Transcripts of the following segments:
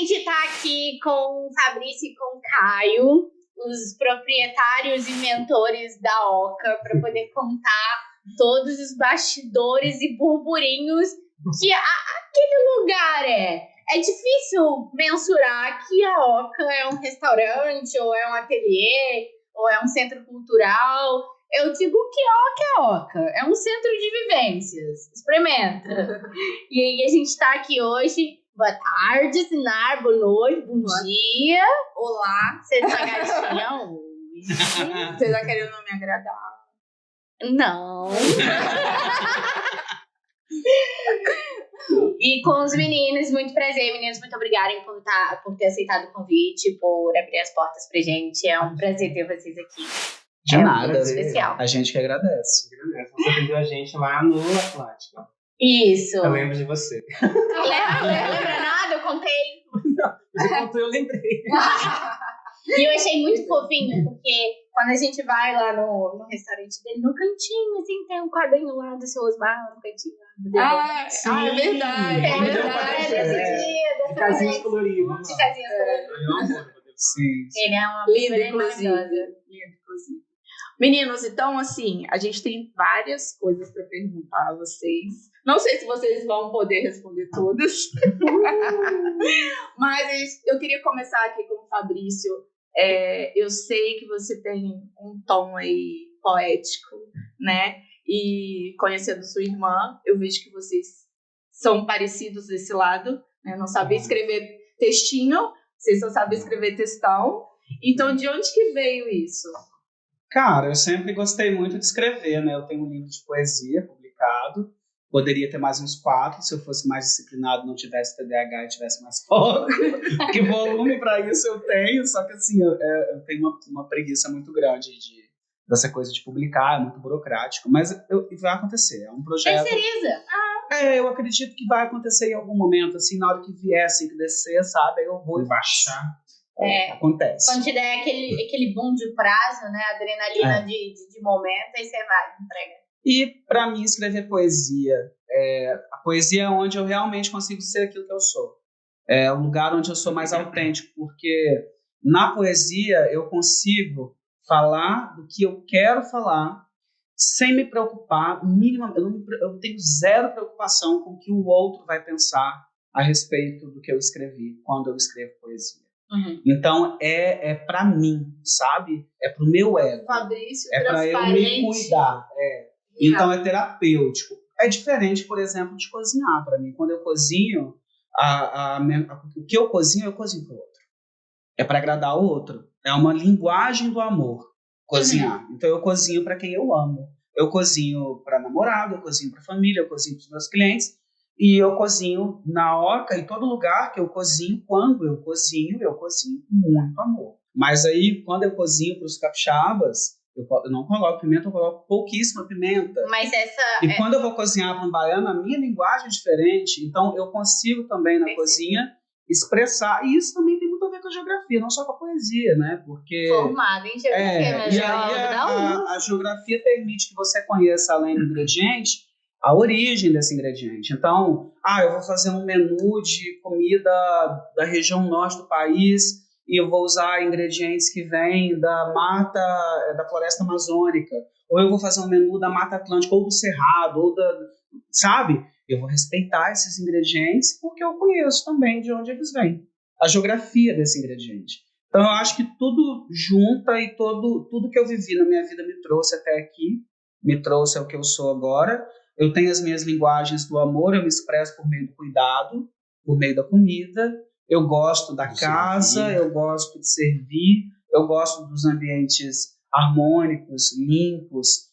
gente tá aqui com o Fabrício e com o Caio, os proprietários e mentores da Oca, para poder contar todos os bastidores e burburinhos que aquele lugar é. É difícil mensurar que a Oca é um restaurante, ou é um ateliê, ou é um centro cultural. Eu digo que a Oca é um centro de vivências. Experimenta. E aí a gente tá aqui hoje. Boa tarde, Sinar. Boa noite, bom dia. Olá. Você tá gatinha hoje? Você tá querendo me agradar? Não. E com os meninos, muito prazer, meninos, muito obrigada por ter aceitado o convite, por abrir as portas pra gente. É um prazer ter vocês aqui. De nada. Especial. A gente que agradece. Você atendeu a gente lá no Atlântico. Isso. Eu lembro de você. Lembra nada? Eu contei. Você contou, eu lembrei. E eu achei muito fofinho, porque quando a gente vai lá no restaurante dele, no cantinho, assim, tem um quadrinho lá do seu Osmar, no cantinho lá do dele. É verdade. É verdade, esse dia. De casinhas coloridas. De casinhas coloridas. Sim. Ele é uma Lindo, pessoa inclusive. maravilhosa. Lindo, inclusive. Meninos, então, assim, a gente tem várias coisas para perguntar a vocês. Não sei se vocês vão poder responder todas. Mas eu queria começar aqui com o Fabrício. Eu sei que você tem um tom aí poético, né? E conhecendo sua irmã, eu vejo que vocês são parecidos desse lado, né? Não sabem escrever textinho, vocês só sabem escrever textão. Então, de onde que veio isso? Cara, eu sempre gostei muito de escrever, né? Eu tenho um livro de poesia publicado. Poderia ter mais uns 4, se eu fosse mais disciplinado, não tivesse TDAH e tivesse mais foco. Que volume para isso eu tenho, só que assim, eu tenho uma preguiça muito grande dessa coisa de publicar, é muito burocrático. Mas vai acontecer, é um projeto... Terceiriza. Eu acredito que vai acontecer em algum momento, assim, na hora que vier, assim, que descer, sabe? Aí eu vou baixar. Acontece. Quando te der aquele boom de prazo, né? Adrenalina de momento, aí você vai, entrega. E para mim escrever poesia, a poesia é onde eu realmente consigo ser aquilo que eu sou. É o lugar onde eu sou mais autêntico, porque na poesia eu consigo falar do que eu quero falar sem me preocupar minimamente. Eu tenho zero preocupação com o que o outro vai pensar a respeito do que eu escrevi quando eu escrevo poesia. Uhum. Então é para mim, sabe? É pro meu ego. Fabrício, é para eu me cuidar. Então é terapêutico. É diferente, por exemplo, de cozinhar para mim. Quando eu cozinho, o que eu cozinho para o outro. É para agradar o outro. É uma linguagem do amor, cozinhar. Uhum. Então eu cozinho para quem eu amo. Eu cozinho para namorado, eu cozinho para família, eu cozinho para os meus clientes. E eu cozinho na Oca, em todo lugar que eu cozinho, quando eu cozinho com muito amor. Mas aí, quando eu cozinho para os capixabas, eu não coloco pimenta, eu coloco pouquíssima pimenta. Mas quando eu vou cozinhar para um baiano, a minha linguagem é diferente. Então, eu consigo também, na cozinha, expressar. E isso também tem muito a ver com a geografia, não só com a poesia, né? Porque... Formada em geografia, mas e aí a geografia permite que você conheça, além do ingrediente, a origem desse ingrediente. Então, eu vou fazer um menu de comida da região norte do país e eu vou usar ingredientes que vêm da mata, da floresta amazônica, ou eu vou fazer um menu da Mata Atlântica, ou do Cerrado, ou sabe? Eu vou respeitar esses ingredientes porque eu conheço também de onde eles vêm, a geografia desse ingrediente. Então, eu acho que tudo junta e tudo que eu vivi na minha vida me trouxe até aqui, me trouxe ao que eu sou agora. Eu tenho as minhas linguagens do amor, eu me expresso por meio do cuidado, por meio da comida. Eu gosto da casa, eu gosto de servir, eu gosto dos ambientes harmônicos, limpos,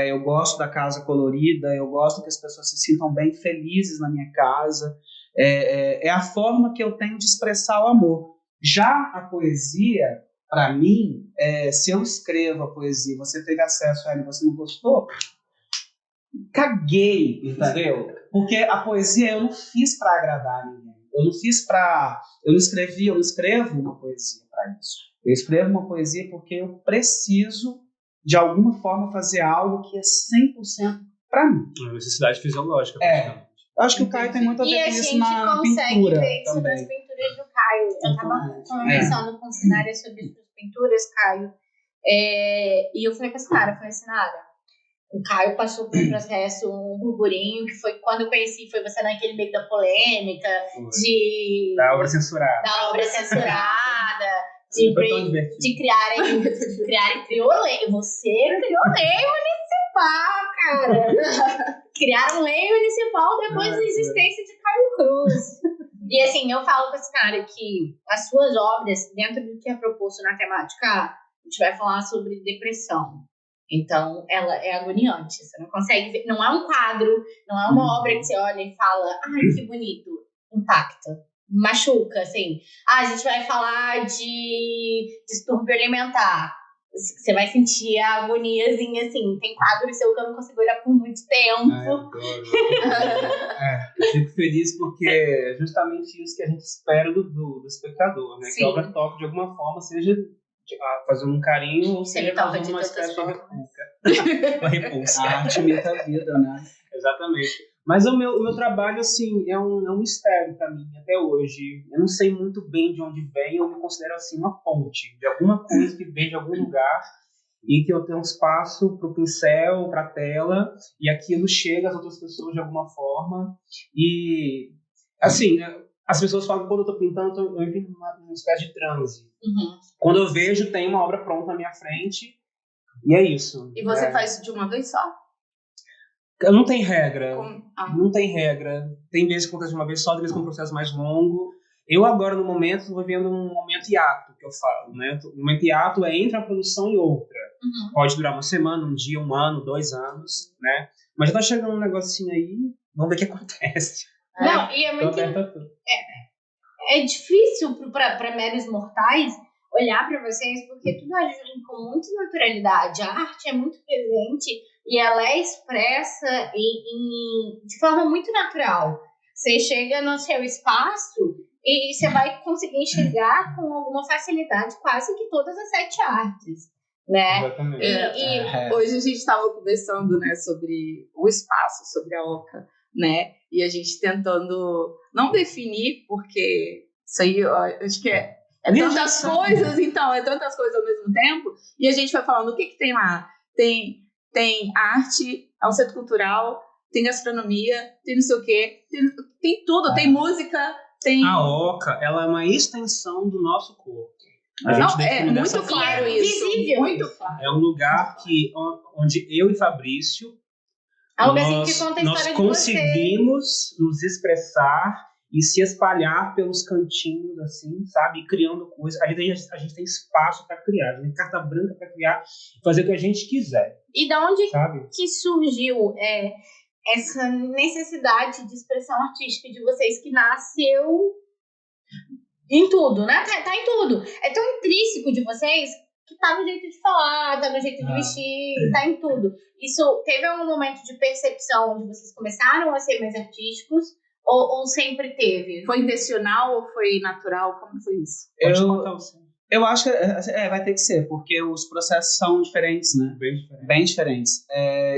eu gosto da casa colorida, eu gosto que as pessoas se sintam bem felizes na minha casa. É a forma que eu tenho de expressar o amor. Já a poesia, para mim, se eu escrevo a poesia, você teve acesso a ela e você não gostou, caguei, entendeu? Porque a poesia eu não fiz para agradar ninguém. Eu não escrevo uma poesia para isso. Eu escrevo uma poesia porque eu preciso, de alguma forma, fazer algo que é 100% para mim. Uma necessidade fisiológica. Eu acho que o Caio tem muito a ver com isso na pintura também. E a gente consegue ver isso nas pinturas do Caio. Caio, eu tava conversando com Sinara sobre suas pinturas, Caio, e eu falei com a Sinara, o Caio passou por um processo, um burburinho, que foi quando eu conheci, foi você naquele meio da polêmica, Da obra censurada. De criarem criolei. Você criou lei municipal, cara. Criaram lei municipal depois da existência de Caio Cruz. E assim, eu falo com esse cara que as suas obras, dentro do que é proposto na temática, a gente vai falar sobre depressão. Então, ela é agoniante. Você não consegue ver. Não é um quadro, não é uma obra que você olha e fala, ai, que bonito. Impacta. Machuca, assim. A gente vai falar de distúrbio alimentar. Você vai sentir a agoniazinha, assim. Tem quadro seu que eu não consigo olhar por muito tempo. Eu adoro. Eu fico feliz porque é justamente isso que a gente espera do espectador, né? Sim. Que a obra toque de alguma forma, seja fazendo um carinho ou seja toca causando de uma tantas espécie de formas. uma repulsa. A arte imita a vida, né? Exatamente. Mas o meu trabalho, assim, é um mistério para mim até hoje. Eu não sei muito bem de onde vem, eu me considero, assim, uma ponte de alguma coisa que vem de algum lugar e que eu tenho um espaço para o pincel, para a tela, e aquilo chega às outras pessoas de alguma forma. E, assim, as pessoas falam que quando eu estou pintando, eu entro numa espécie de transe. Uhum. Quando eu vejo, tem uma obra pronta na minha frente, e é isso. E você faz de uma vez só? Não tem regra. Não tem regra. Tem vezes que acontece de uma vez só, tem vezes que é um processo mais longo. Eu agora, no momento, estou vivendo um momento hiato, que eu falo, né? O momento hiato é entre uma produção e outra. Uhum. Pode durar uma semana, um dia, 1 ano, 2 anos, né? Mas já tá chegando um negocinho aí, vamos ver o que acontece. Não, e é muito... Tô aberto a tudo. É difícil para meros mortais olhar para vocês, porque tudo age com muita naturalidade. A arte é muito presente e ela é expressa de forma muito natural. Você chega no seu espaço e você vai conseguir enxergar com alguma facilidade quase que todas as 7 artes, né? Exatamente. Hoje a gente estava conversando, né, sobre o espaço, sobre a Oca, né? E a gente tentando não definir, porque isso aí, ó, acho que é tantas coisas, então, é tantas coisas ao mesmo tempo, e a gente vai falando o que tem lá. Tem arte, é um centro cultural, tem gastronomia, tem não sei o quê, tem tudo, tem música, tem... A Oca, ela é uma extensão do nosso corpo. Não, é muito claro isso. Visível. Muito claro. É um lugar onde eu e Fabrício Algo assim que conta a nós história de você. conseguimos nos expressar e se espalhar pelos cantinhos, assim, sabe? Criando coisas. Ali a gente tem espaço para criar, a gente tem carta branca para criar, fazer o que a gente quiser. E da onde sabe? que surgiu essa necessidade de expressão artística de vocês, que nasceu em tudo, né? Tá em tudo. É tão intrínseco de vocês que tá no jeito de falar, tá no jeito de vestir, tá em tudo. Isso teve algum momento de percepção onde vocês começaram a ser mais artísticos? Ou sempre teve? Foi intencional ou foi natural? Como foi isso? Pode contar você. Eu acho que vai ter que ser, porque os processos são diferentes, né? Bem diferentes.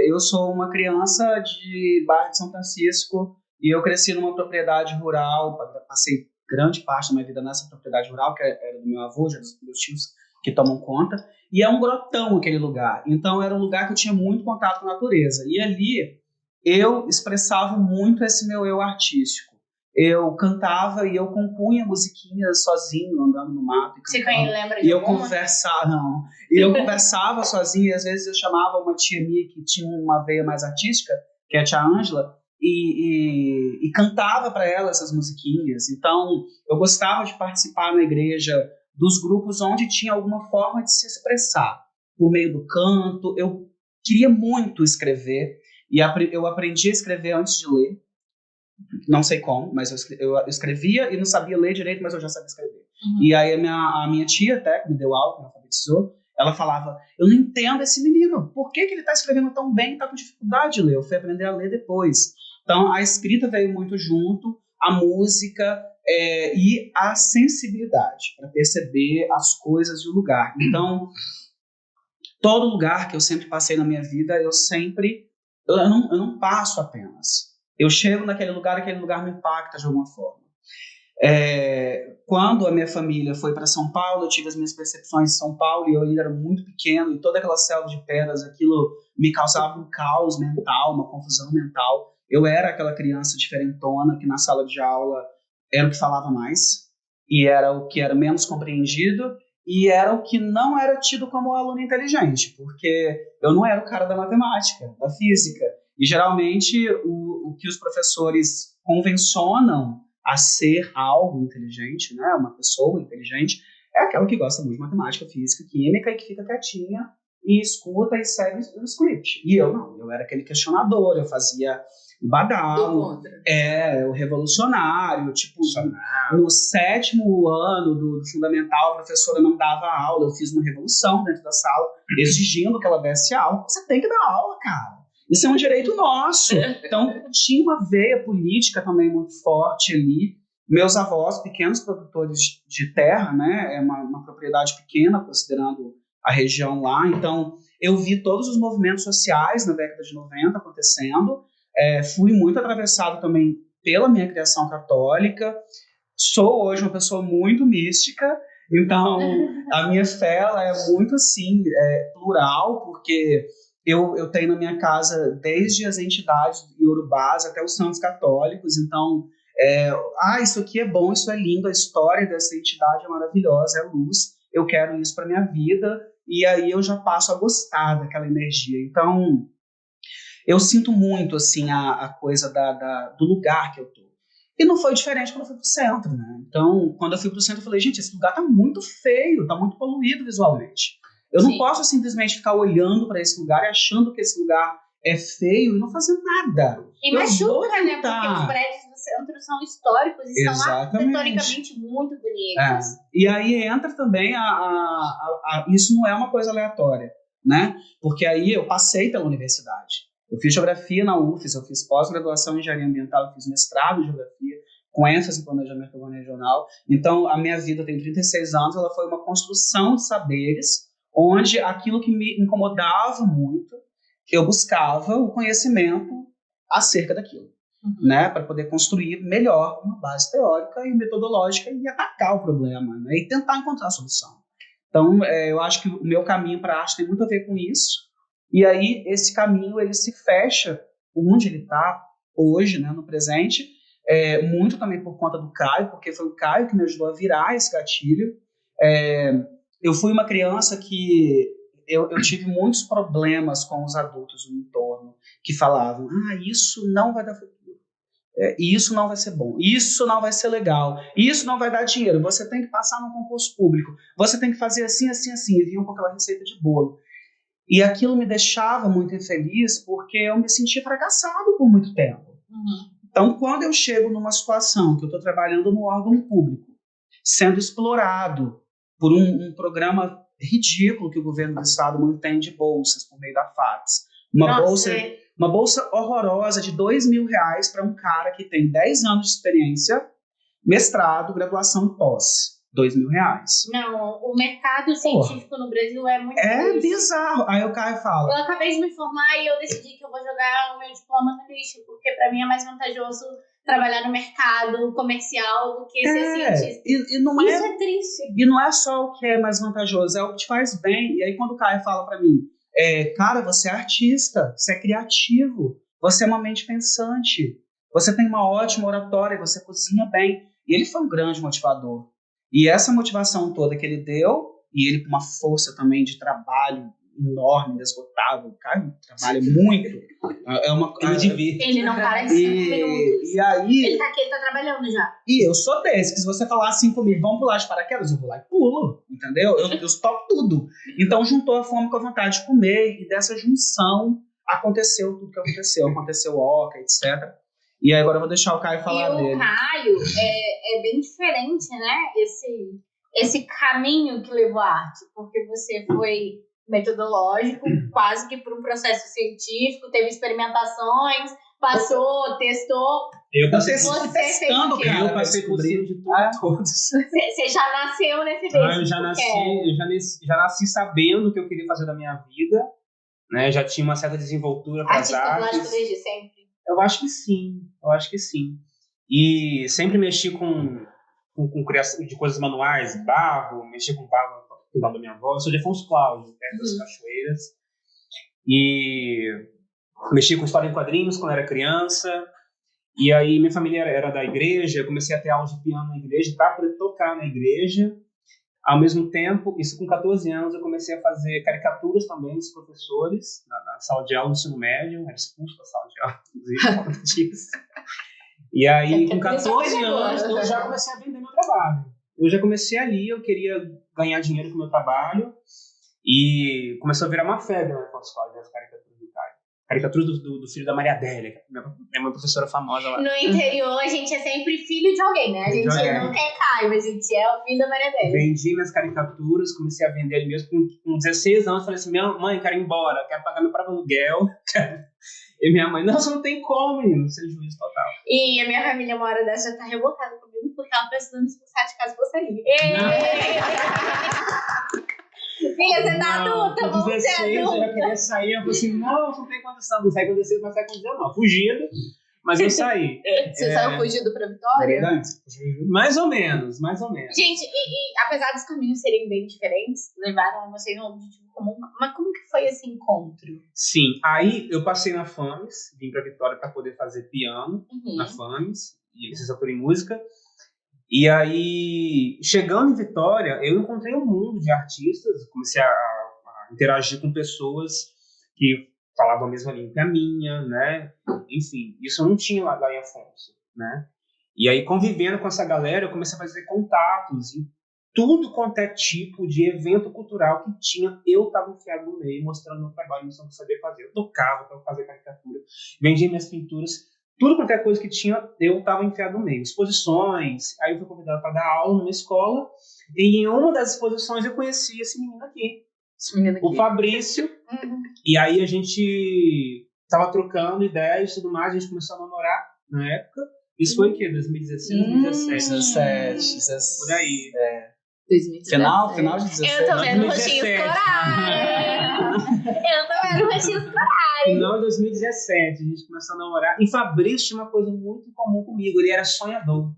Eu sou uma criança de Barra de São Francisco e eu cresci numa propriedade rural, passei grande parte da minha vida nessa propriedade rural, que era do meu avô, já dos meus tios que tomam conta, e é um grotão aquele lugar. Então era um lugar que eu tinha muito contato com a natureza. E ali eu expressava muito esse meu eu artístico. Eu cantava e eu compunha musiquinhas sozinho, andando no mato. Você lembra de E eu alguma? conversava sozinho, e às vezes eu chamava uma tia minha que tinha uma veia mais artística, que é a tia Ângela, e cantava para ela essas musiquinhas. Então, eu gostava de participar na igreja dos grupos onde tinha alguma forma de se expressar. Por meio do canto, eu queria muito escrever, e eu aprendi a escrever antes de ler. Não sei como, mas eu escrevia e não sabia ler direito, mas eu já sabia escrever. Uhum. E aí a minha tia, até, que me deu aula, que me alfabetizou, ela falava, eu não entendo esse menino, por que ele está escrevendo tão bem e está com dificuldade de ler? Eu fui aprender a ler depois. Então, a escrita veio muito junto, a música e a sensibilidade, para perceber as coisas e o lugar. Então, todo lugar que eu sempre passei na minha vida, eu não passo apenas. Eu chego naquele lugar e aquele lugar me impacta de alguma forma. Quando a minha família foi para São Paulo, eu tive as minhas percepções de São Paulo e eu ainda era muito pequeno e toda aquela selva de pedras, aquilo me causava um caos mental, uma confusão mental. Eu era aquela criança diferentona que na sala de aula era o que falava mais e era o que era menos compreendido e era o que não era tido como aluno inteligente, porque eu não era o cara da matemática, da física. E geralmente o que os professores convencionam a ser algo inteligente, né, uma pessoa inteligente, é aquela que gosta muito de matemática, física, química e que fica quietinha e escuta e segue o script. E eu não, eu era aquele questionador, eu fazia o badalo, o revolucionário, tipo, no 7º ano do fundamental, a professora não dava aula, eu fiz uma revolução dentro da sala, exigindo que ela desse aula. Você tem que dar aula, cara. Isso é um direito nosso. Então, tinha uma veia política também muito forte ali. Meus avós, pequenos produtores de terra, né? É uma propriedade pequena, considerando a região lá. Então, eu vi todos os movimentos sociais na década de 90 acontecendo. Fui muito atravessado também pela minha criação católica. Sou hoje uma pessoa muito mística. Então, a minha fé ela é muito, assim, plural, porque eu tenho na minha casa desde as entidades iorubás até os santos católicos. Então, isso aqui é bom, isso é lindo, a história dessa entidade é maravilhosa, é luz, eu quero isso para minha vida, e aí eu já passo a gostar daquela energia. Então, eu sinto muito, assim, a coisa do lugar que eu tô. E não foi diferente quando eu fui pro centro, né? Então, quando eu fui pro centro, eu falei, gente, esse lugar tá muito feio, tá muito poluído visualmente. Eu não posso simplesmente ficar olhando para esse lugar e achando que esse lugar é feio e não fazer nada. E machuca, né? Porque os prédios do centro são históricos e são arquitetonicamente muito bonitos. E aí entra também isso não é uma coisa aleatória, né? Porque aí eu passei pela universidade. Eu fiz geografia na UFES, eu fiz pós-graduação em engenharia ambiental, eu fiz mestrado em geografia, com ênfase em planejamento urbano regional. Então, a minha vida tem 36 anos, ela foi uma construção de saberes, onde aquilo que me incomodava muito, eu buscava o conhecimento acerca daquilo, né, para poder construir melhor uma base teórica e metodológica e atacar o problema, né, e tentar encontrar a solução. Então, eu acho que o meu caminho para a arte tem muito a ver com isso, e aí esse caminho ele se fecha onde ele está hoje, né, no presente, muito também por conta do Caio, porque foi o Caio que me ajudou a virar esse gatilho. Eu fui uma criança que eu tive muitos problemas com os adultos no entorno, que falavam, isso não vai dar futuro, isso não vai ser bom, isso não vai ser legal, isso não vai dar dinheiro, você tem que passar num concurso público, você tem que fazer assim, assim, assim, e vinham com aquela receita de bolo. E aquilo me deixava muito infeliz, porque eu me sentia fracassado por muito tempo. Então, quando eu chego numa situação que eu estou trabalhando no órgão público, sendo explorado por um programa ridículo que o governo do estado mantém de bolsas por meio da FAPES. Uma bolsa horrorosa de R$2.000 para um cara que tem 10 anos de experiência, mestrado, graduação e pós. R$2.000. Não, o mercado científico no Brasil é muito difícil. Bizarro. Aí o Caio fala... Eu acabei de me formar e eu decidi que eu vou jogar o meu diploma no lixo, porque para mim é mais vantajoso trabalhar no mercado comercial do que ser cientista. Isso é triste. E não é só o que é mais vantajoso, é o que te faz bem. E aí quando o Caio fala para mim, cara, você é artista, você é criativo, você é uma mente pensante, você tem uma ótima oratória, você cozinha bem. E ele foi um grande motivador. E essa motivação toda que ele deu, e ele com uma força também de trabalho enorme, inesgotável, o Caio trabalha muito. Eu me divirto. Ele não para de 5 minutos. E aí... Ele tá trabalhando já. E eu sou desse, que se você falar assim comigo, vamos pular de paraquedas, eu vou lá e pulo, entendeu? Eu topo tudo. Então juntou a fome com a vontade de comer, e dessa junção aconteceu tudo que aconteceu. Aconteceu Oca, etc. E aí agora eu vou deixar o Caio falar dele. E o Caio é bem diferente, né? Esse caminho que levou à arte, porque você foi metodológico, quase que por um processo científico, teve experimentações, passou, testou. Eu passei testando, cara. Eu passei por cima de todos. Você já nasceu nesse berço. Eu já nasci sabendo o que eu queria fazer da minha vida, né? Já tinha uma certa desenvoltura para as artes. Artista plástico desde sempre? Eu acho que sim. E sempre mexi com com criação de coisas manuais, barro, mexer com barro no quintal da minha avó. Eu sou de Afonso Cláudio, perto das Cachoeiras. E mexi com história em quadrinhos quando era criança. E aí minha família era da igreja, eu comecei a ter aulas de piano na igreja para poder tocar na igreja. Ao mesmo tempo, isso com 14 anos, eu comecei a fazer caricaturas também dos professores na sala de aula do ensino médio. Era expulso da sala de aula, inclusive, por conta disso. E aí, com 14 anos, eu já comecei a vender meu trabalho. Eu já comecei ali, eu queria ganhar dinheiro com o meu trabalho. E começou a virar uma febre na Afonso Cláudio, as caricaturas do Caio. Caricaturas do filho da Maria Adélia, que é uma professora famosa lá. No interior, a gente é sempre filho de alguém, né? A gente não tem Caio, a gente é o filho da Maria Adélia. Vendi minhas caricaturas, comecei a vender ali mesmo. Com 16 anos, falei assim, minha mãe, quero ir embora, quero pagar meu próprio aluguel. E minha mãe, não, você não tem como, menino, você é juiz total. E a minha família, uma hora dessa, já tá revoltada comigo porque ela precisando expulsar de casa você ir. Filha, você tá adulta, com 16 eu já queria sair, eu falei assim, não tem condição, não sai com 16, mas sai com 19, fugido, mas eu saí. Você saiu fugido pra Vitória? Mais ou menos. Gente, e apesar dos caminhos serem bem diferentes, levaram vocês a um objetivo comum, mas como que foi esse encontro? Sim, aí eu passei na FAMES, vim pra Vitória pra poder fazer piano na FAMES, e licenciatura em música. E aí, chegando em Vitória, eu encontrei um mundo de artistas, comecei a interagir com pessoas que falavam a mesma língua que a minha, né? Enfim, isso eu não tinha lá em Afonso, né? E aí, convivendo com essa galera, eu comecei a fazer contatos em tudo quanto é tipo de evento cultural que tinha. Eu estava enfiado no meio, mostrando meu trabalho, mostrando o que eu sabia fazer. Eu tocava para fazer caricatura, vendia minhas pinturas. Tudo quanto é coisa que tinha, eu estava enfiado no meio. Exposições, aí eu fui convidado para dar aula numa escola, e em uma das exposições eu conheci esse menino aqui. O Fabrício. E aí a gente estava trocando ideias e tudo mais, a gente começou a namorar na época. Isso foi o quê? 2016, 2017? Por aí. 2017. Final de 2017. Eu tô vendo rostinhos corais. Final de 2017, a gente começou a namorar. E Fabrício tinha uma coisa muito comum comigo, ele era sonhador.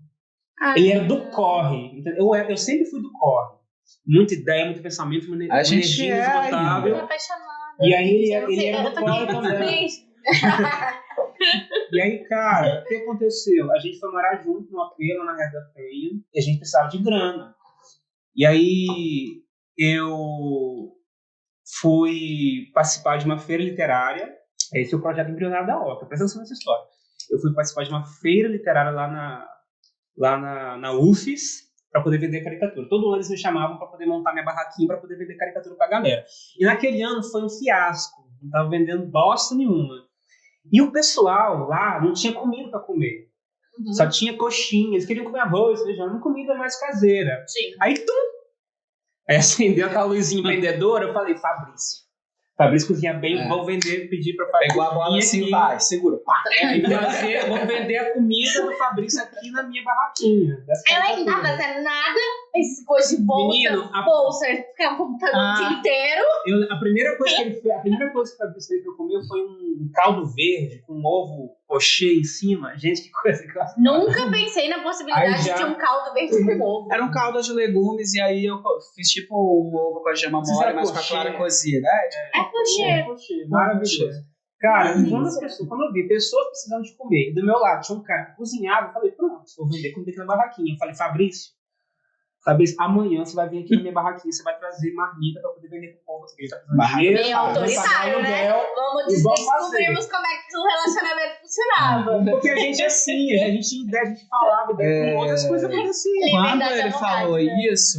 Ele era do corre. Eu sempre fui do corre. Muita ideia, muito pensamento, uma energia esgotável. Eu tô apaixonada. E aí ele era do corre também. E aí, cara, o que aconteceu? A gente foi morar junto no AP lá na Rede da Penha, e a gente precisava de grana. E aí eu fui participar de uma feira literária. Esse é o projeto embrionário da OCA. Presta atenção nessa história. Eu fui participar de uma feira literária lá na UFES para poder vender caricatura. Todo ano eles me chamavam para poder montar minha barraquinha para poder vender caricatura para a galera. E naquele ano foi um fiasco. Não estava vendendo bosta nenhuma. E o pessoal lá não tinha comida para comer. Só tinha coxinha. Eles queriam comer arroz, feijão, uma comida mais caseira. Sim. Aí aí acendeu aquela luzinha empreendedora, eu falei, Fabrício cozinha bem, vou vender, pedir pra Fabrício. Pegou a bola assim, vai, segura. Vou vender a comida do Fabrício aqui na minha barraquinha. Ela não tava fazendo nada, esse coisa de bolsa. Menino, bolsa, ficava computando o dia inteiro. A primeira coisa que o Fabrício fez pra eu comer foi um caldo verde com um ovo pochê em cima. Gente, que coisa que eu acho. Nunca pensei na possibilidade de ter um caldo verde com ovo. Era um caldo de legumes e aí eu fiz tipo um ovo com a gema mole, mas com a clara cozida. Pochê. Maravilhoso. Cara, quando eu vi pessoas precisando de comer, e do meu lado tinha um cara que cozinhava, eu falei, pronto, vou vender comida aqui na barraquinha. Eu falei, Fabrício, amanhã você vai vir aqui na minha barraquinha, você vai trazer marmita pra poder vender pro povo. Você tá precisando de dinheiro, bem autoritário, né? Vamos descobrirmos como é que o relacionamento funcionava. Porque a gente é assim, a gente tinha ideia, a gente falava, com outras coisas aconteciam. Quando ele falou isso,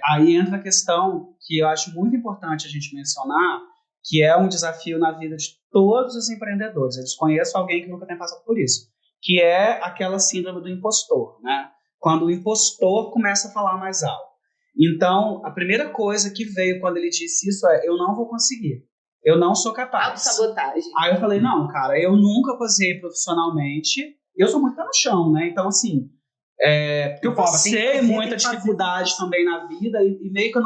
aí entra a questão que eu acho muito importante a gente mencionar, que é um desafio na vida de todos os empreendedores. Eu desconheço alguém que nunca tenha passado por isso, que é aquela síndrome do impostor, né? Quando o impostor começa a falar mais alto. Então, a primeira coisa que veio quando ele disse isso é, eu não vou conseguir, eu não sou capaz. Autossabotagem. Aí eu falei, não, cara, eu nunca cozinhei profissionalmente, eu sou muito pé no chão, né? Então, assim, porque eu passei muita dificuldade também na vida e meio que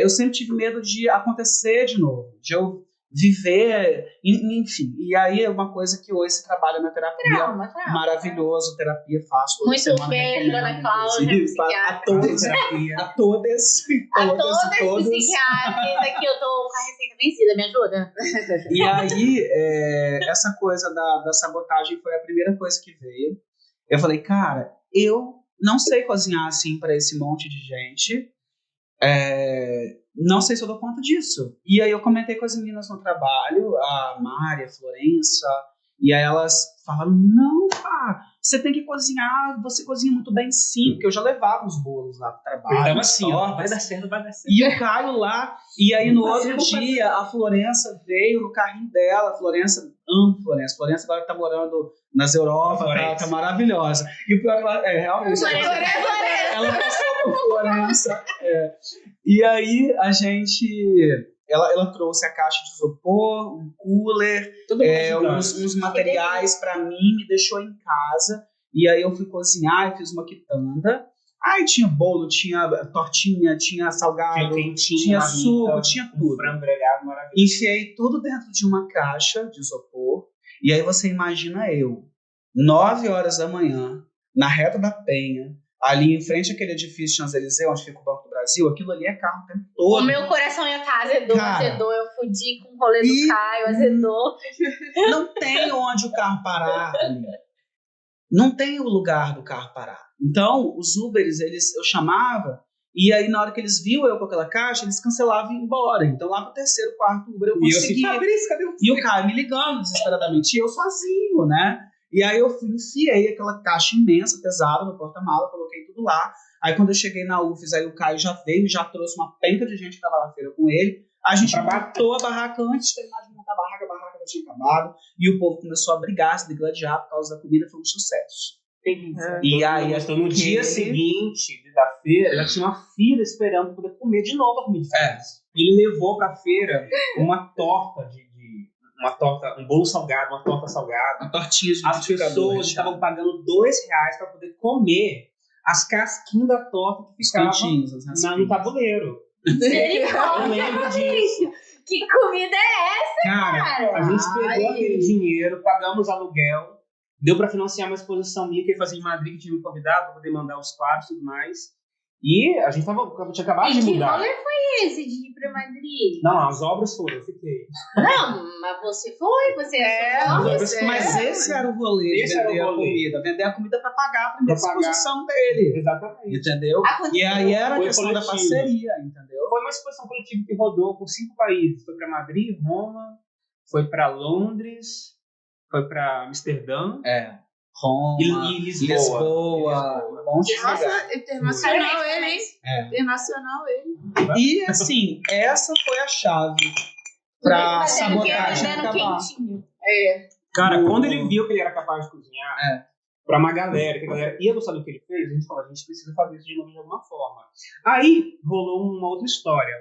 eu sempre tive medo de acontecer de novo, de eu viver, enfim. E aí é uma coisa que hoje se trabalha na terapia. Trauma. Maravilhoso, terapia faço toda Muito semana. beijo, recomendo, Dona Cláudia, inclusive, psiquiatra. a todos, a todas, Todas psiquiatras, aqui eu tô com a receita vencida, me ajuda? E aí, essa coisa da sabotagem foi a primeira coisa que veio. Eu falei, cara, eu não sei cozinhar assim para esse monte de gente. Não sei se eu dou conta disso. E aí eu comentei com as meninas no trabalho, a Mari, a Florença, e aí elas falaram, não, pá, você tem que cozinhar, você cozinha muito bem sim, porque eu já levava os bolos lá pro trabalho. Eu tava assim, ó, vai dar certo, vai dar certo. E o Caio lá, e aí no outro dia a Florença veio no carrinho dela, a Florença, amo Florença, Florença agora tá morando nas Europa, tá maravilhosa. E o pior que ela, realmente, ela passou por Florença. E aí a gente, ela trouxe a caixa de isopor, um cooler, uns materiais pra mim, me deixou em casa, e aí eu fui cozinhar, eu fiz uma quitanda. Aí tinha bolo, tinha tortinha, tinha salgado, tinha suco, tinha tudo. Frango grelhado maravilhoso. Enfiei tudo dentro de uma caixa de isopor. E aí você imagina eu, 9 horas da manhã, na Reta da Penha, ali em frente àquele edifício Champs-Élysées, onde fica o Banco do Brasil, aquilo ali é carro o tempo todo. O meu coração ia estar azedou, Cara, azedou. Eu fudi com o rolê do Caio, azedou. Não tem onde o carro parar ali. Não tem o lugar do carro parar. Então, os Uberes, eu chamava, e aí na hora que eles viam eu com aquela caixa, eles cancelavam e iam embora. Então lá pro terceiro, quarto Uber eu conseguia. E o cara me ligando desesperadamente, e eu sozinho, né? E aí eu enfiei aquela caixa imensa, pesada, no porta-mala, coloquei tudo lá. Aí quando eu cheguei na UFES, aí o Caio já veio, já trouxe uma penca de gente que tava na feira com ele. A gente montou a barraca antes de terminar de montar a barraca já tinha acabado. E o povo começou a brigar, se degladiar por causa da comida, foi um sucesso. E aí, no dia seguinte da feira, já tinha uma fila esperando para poder comer de novo a comida. Ele levou pra feira uma torta um bolo salgado, uma torta salgada. Uma tortinha de As pessoas estavam pagando R$2 para poder comer as casquinhas da torta que ficavam no tabuleiro. Eu lembro disso. Que comida é essa, cara? A gente pegou aquele dinheiro, pagamos aluguel, deu pra financiar uma exposição minha que ele fazia em Madrid, que tinha me convidado pra poder mandar os quadros e tudo mais. E a gente tinha acabado de mudar. Que rolê foi esse de ir pra Madrid? Não, as obras foram, eu fiquei. Não, mas você foi, Mas esse era o rolê, vender a comida pra pagar a primeira exposição dele. Exatamente. Entendeu? E aí era a questão da parceria, entendeu? Foi uma exposição coletiva que rodou por 5 países. Foi pra Madrid, Roma, foi pra Londres, foi pra Amsterdã. Roma, e Lisboa. Um monte de lugar. Nossa, internacional ele, hein? Internacional ele. E assim, essa foi a chave pra sabotagem acabar. Cara, quando ele viu que ele era capaz de cozinhar pra uma galera, que a galera ia gostar do que ele fez, a gente falou, a gente precisa fazer isso de novo de alguma forma. Aí rolou uma outra história.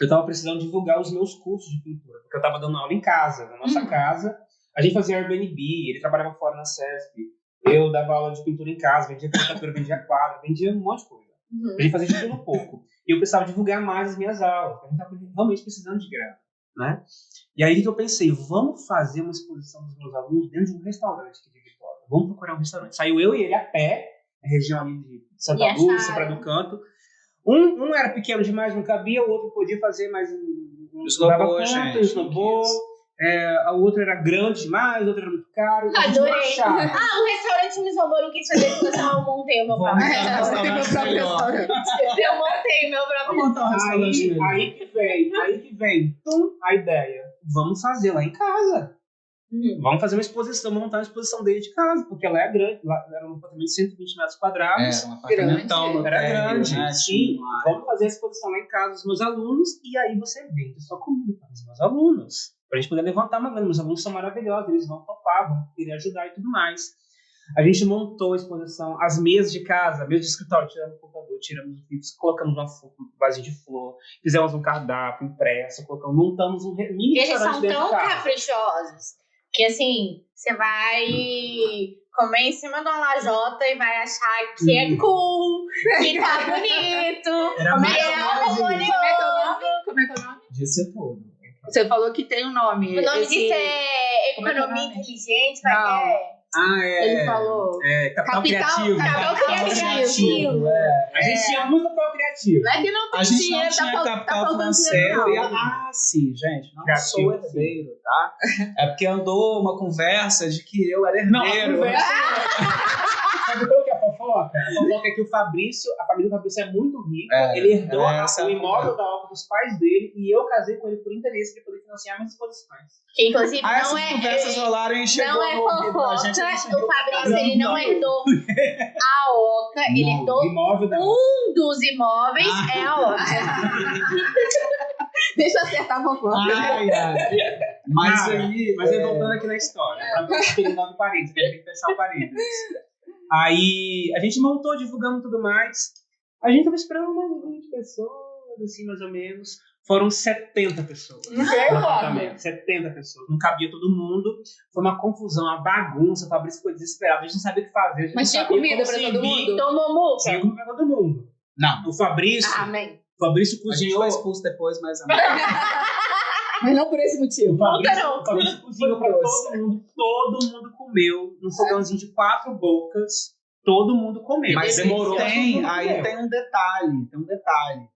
Eu tava precisando divulgar os meus cursos de pintura, porque eu tava dando aula em casa, na nossa casa. A gente fazia Airbnb, ele trabalhava fora na CESP. Eu dava aula de pintura em casa, vendia pintura, vendia quadro, vendia um monte de coisa. A gente fazia de tudo um pouco. E eu precisava divulgar mais as minhas aulas, a gente estava realmente precisando de grana, né? E aí que eu pensei, vamos fazer uma exposição dos meus alunos dentro de um restaurante aqui de Vitória. Vamos procurar um restaurante. Saiu eu e ele a pé, na região ali de Santa Lúcia, para do Canto. Um era pequeno demais, não cabia, o outro podia fazer mais um snowboard. A outra era grande demais, a outra era muito caro. Adorei. O restaurante me salvou, não quis fazer exposição, eu montei o meu próprio restaurante. Eu montei meu próprio restaurante. Aí que vem a ideia. Vamos fazer lá em casa. Vamos fazer uma exposição, montar uma exposição dele de casa, porque ela é grande. Lá era um apartamento de 120 metros quadrados. Um apartamentão. Era grande. Sim. Vamos fazer a exposição lá em casa dos meus alunos, e aí você vende sua comida para os meus alunos. Pra gente poder levantar uma grana. Meus alunos são maravilhosos, eles vão topar, vão querer ajudar e tudo mais. A gente montou a exposição, as mesas de casa, mesa de escritório, tiramos o computador, tiramos os livros, colocamos um vasinho de flor, fizemos um cardápio impresso, montamos um mini restaurante dentro de casa. Eles são tão caprichosos que, assim, você vai comer em cima de uma lajota e vai achar que é cool, que tá bonito. Como é que é o nome? Disse tudo. Você falou que tem um nome. O nome Esse- disso é Como é que é o Economia nome? Inteligente, vai Não. que é. Ele falou. Capital Capital Criativo. Criativo. A gente tinha muito Capital Criativo. Não é que não tem A gente dinheiro, não tinha tá capital faltando financeiro. dinheiro, E, não. sim, gente, não Criativo, sou herdeiro, tá? É porque andou uma conversa de que eu era Não, a herdeiro. conversa Sabe qual que é a fofoca? A fofoca é que a família do Fabrício é muito rica. Ele herdou essa o é a imóvel da obra dos pais dele e eu casei com ele por interesse de poder financiar minhas exposições. Que inclusive Essas não é. conversas rolaram e chegou Não é no ouvido da gente. a gente fofoca, viu o Fabrício cada ele não herdou a Oca, ele Não, herdou O imóvel da um dos imóveis, é a Oca. Deixa eu acertar a fofoca. Ai, ai. Mas Cara, aí. Mas aí voltando aqui na história, pra não ter 9 parênteses, a gente tem que fechar o parênteses. Aí a gente montou, divulgamos tudo mais. A gente tava esperando umas 20 pessoas, assim, mais ou menos. Foram 70 pessoas. no apartamento, 70 pessoas. Não cabia todo mundo. Foi uma confusão, uma bagunça. O Fabrício ficou desesperado. A gente não sabia o que fazer. A gente Mas não tinha sabia comida como pra todo servir. mundo? Tomou multa. Tinha comida pra todo mundo. Não. O Fabrício Amém. A gente cozinhou. foi expulso depois, mas. Mas não por esse motivo. O Fabrício, não. o Fabrício cozinhou pra todo mundo comeu. Num fogãozinho de 4 bocas, todo mundo comeu. Mas demorou. mas todo tem, mundo aí comeu. tem um detalhe.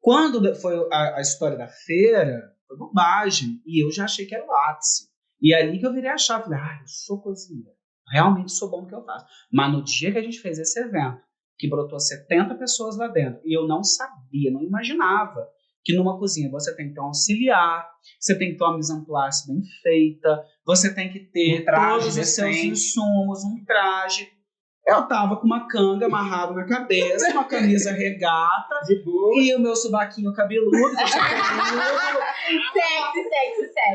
Quando foi a história da feira, foi bobagem. E eu já achei que era o ápice. E é ali que eu virei a chave. Falei, eu sou cozinheiro. Realmente sou bom no que eu faço. Mas no dia que a gente fez esse evento, que brotou 70 pessoas lá dentro, e eu não sabia, não imaginava que numa cozinha você tem que ter um auxiliar, você tem que ter uma mise en place bem feita, você tem que ter Um traje todos os seus decente. insumos, um traje. Eu tava com uma canga amarrada na cabeça, uma camisa regata, De boa. e o meu subaquinho cabeludo, que eu tinha cabeludo,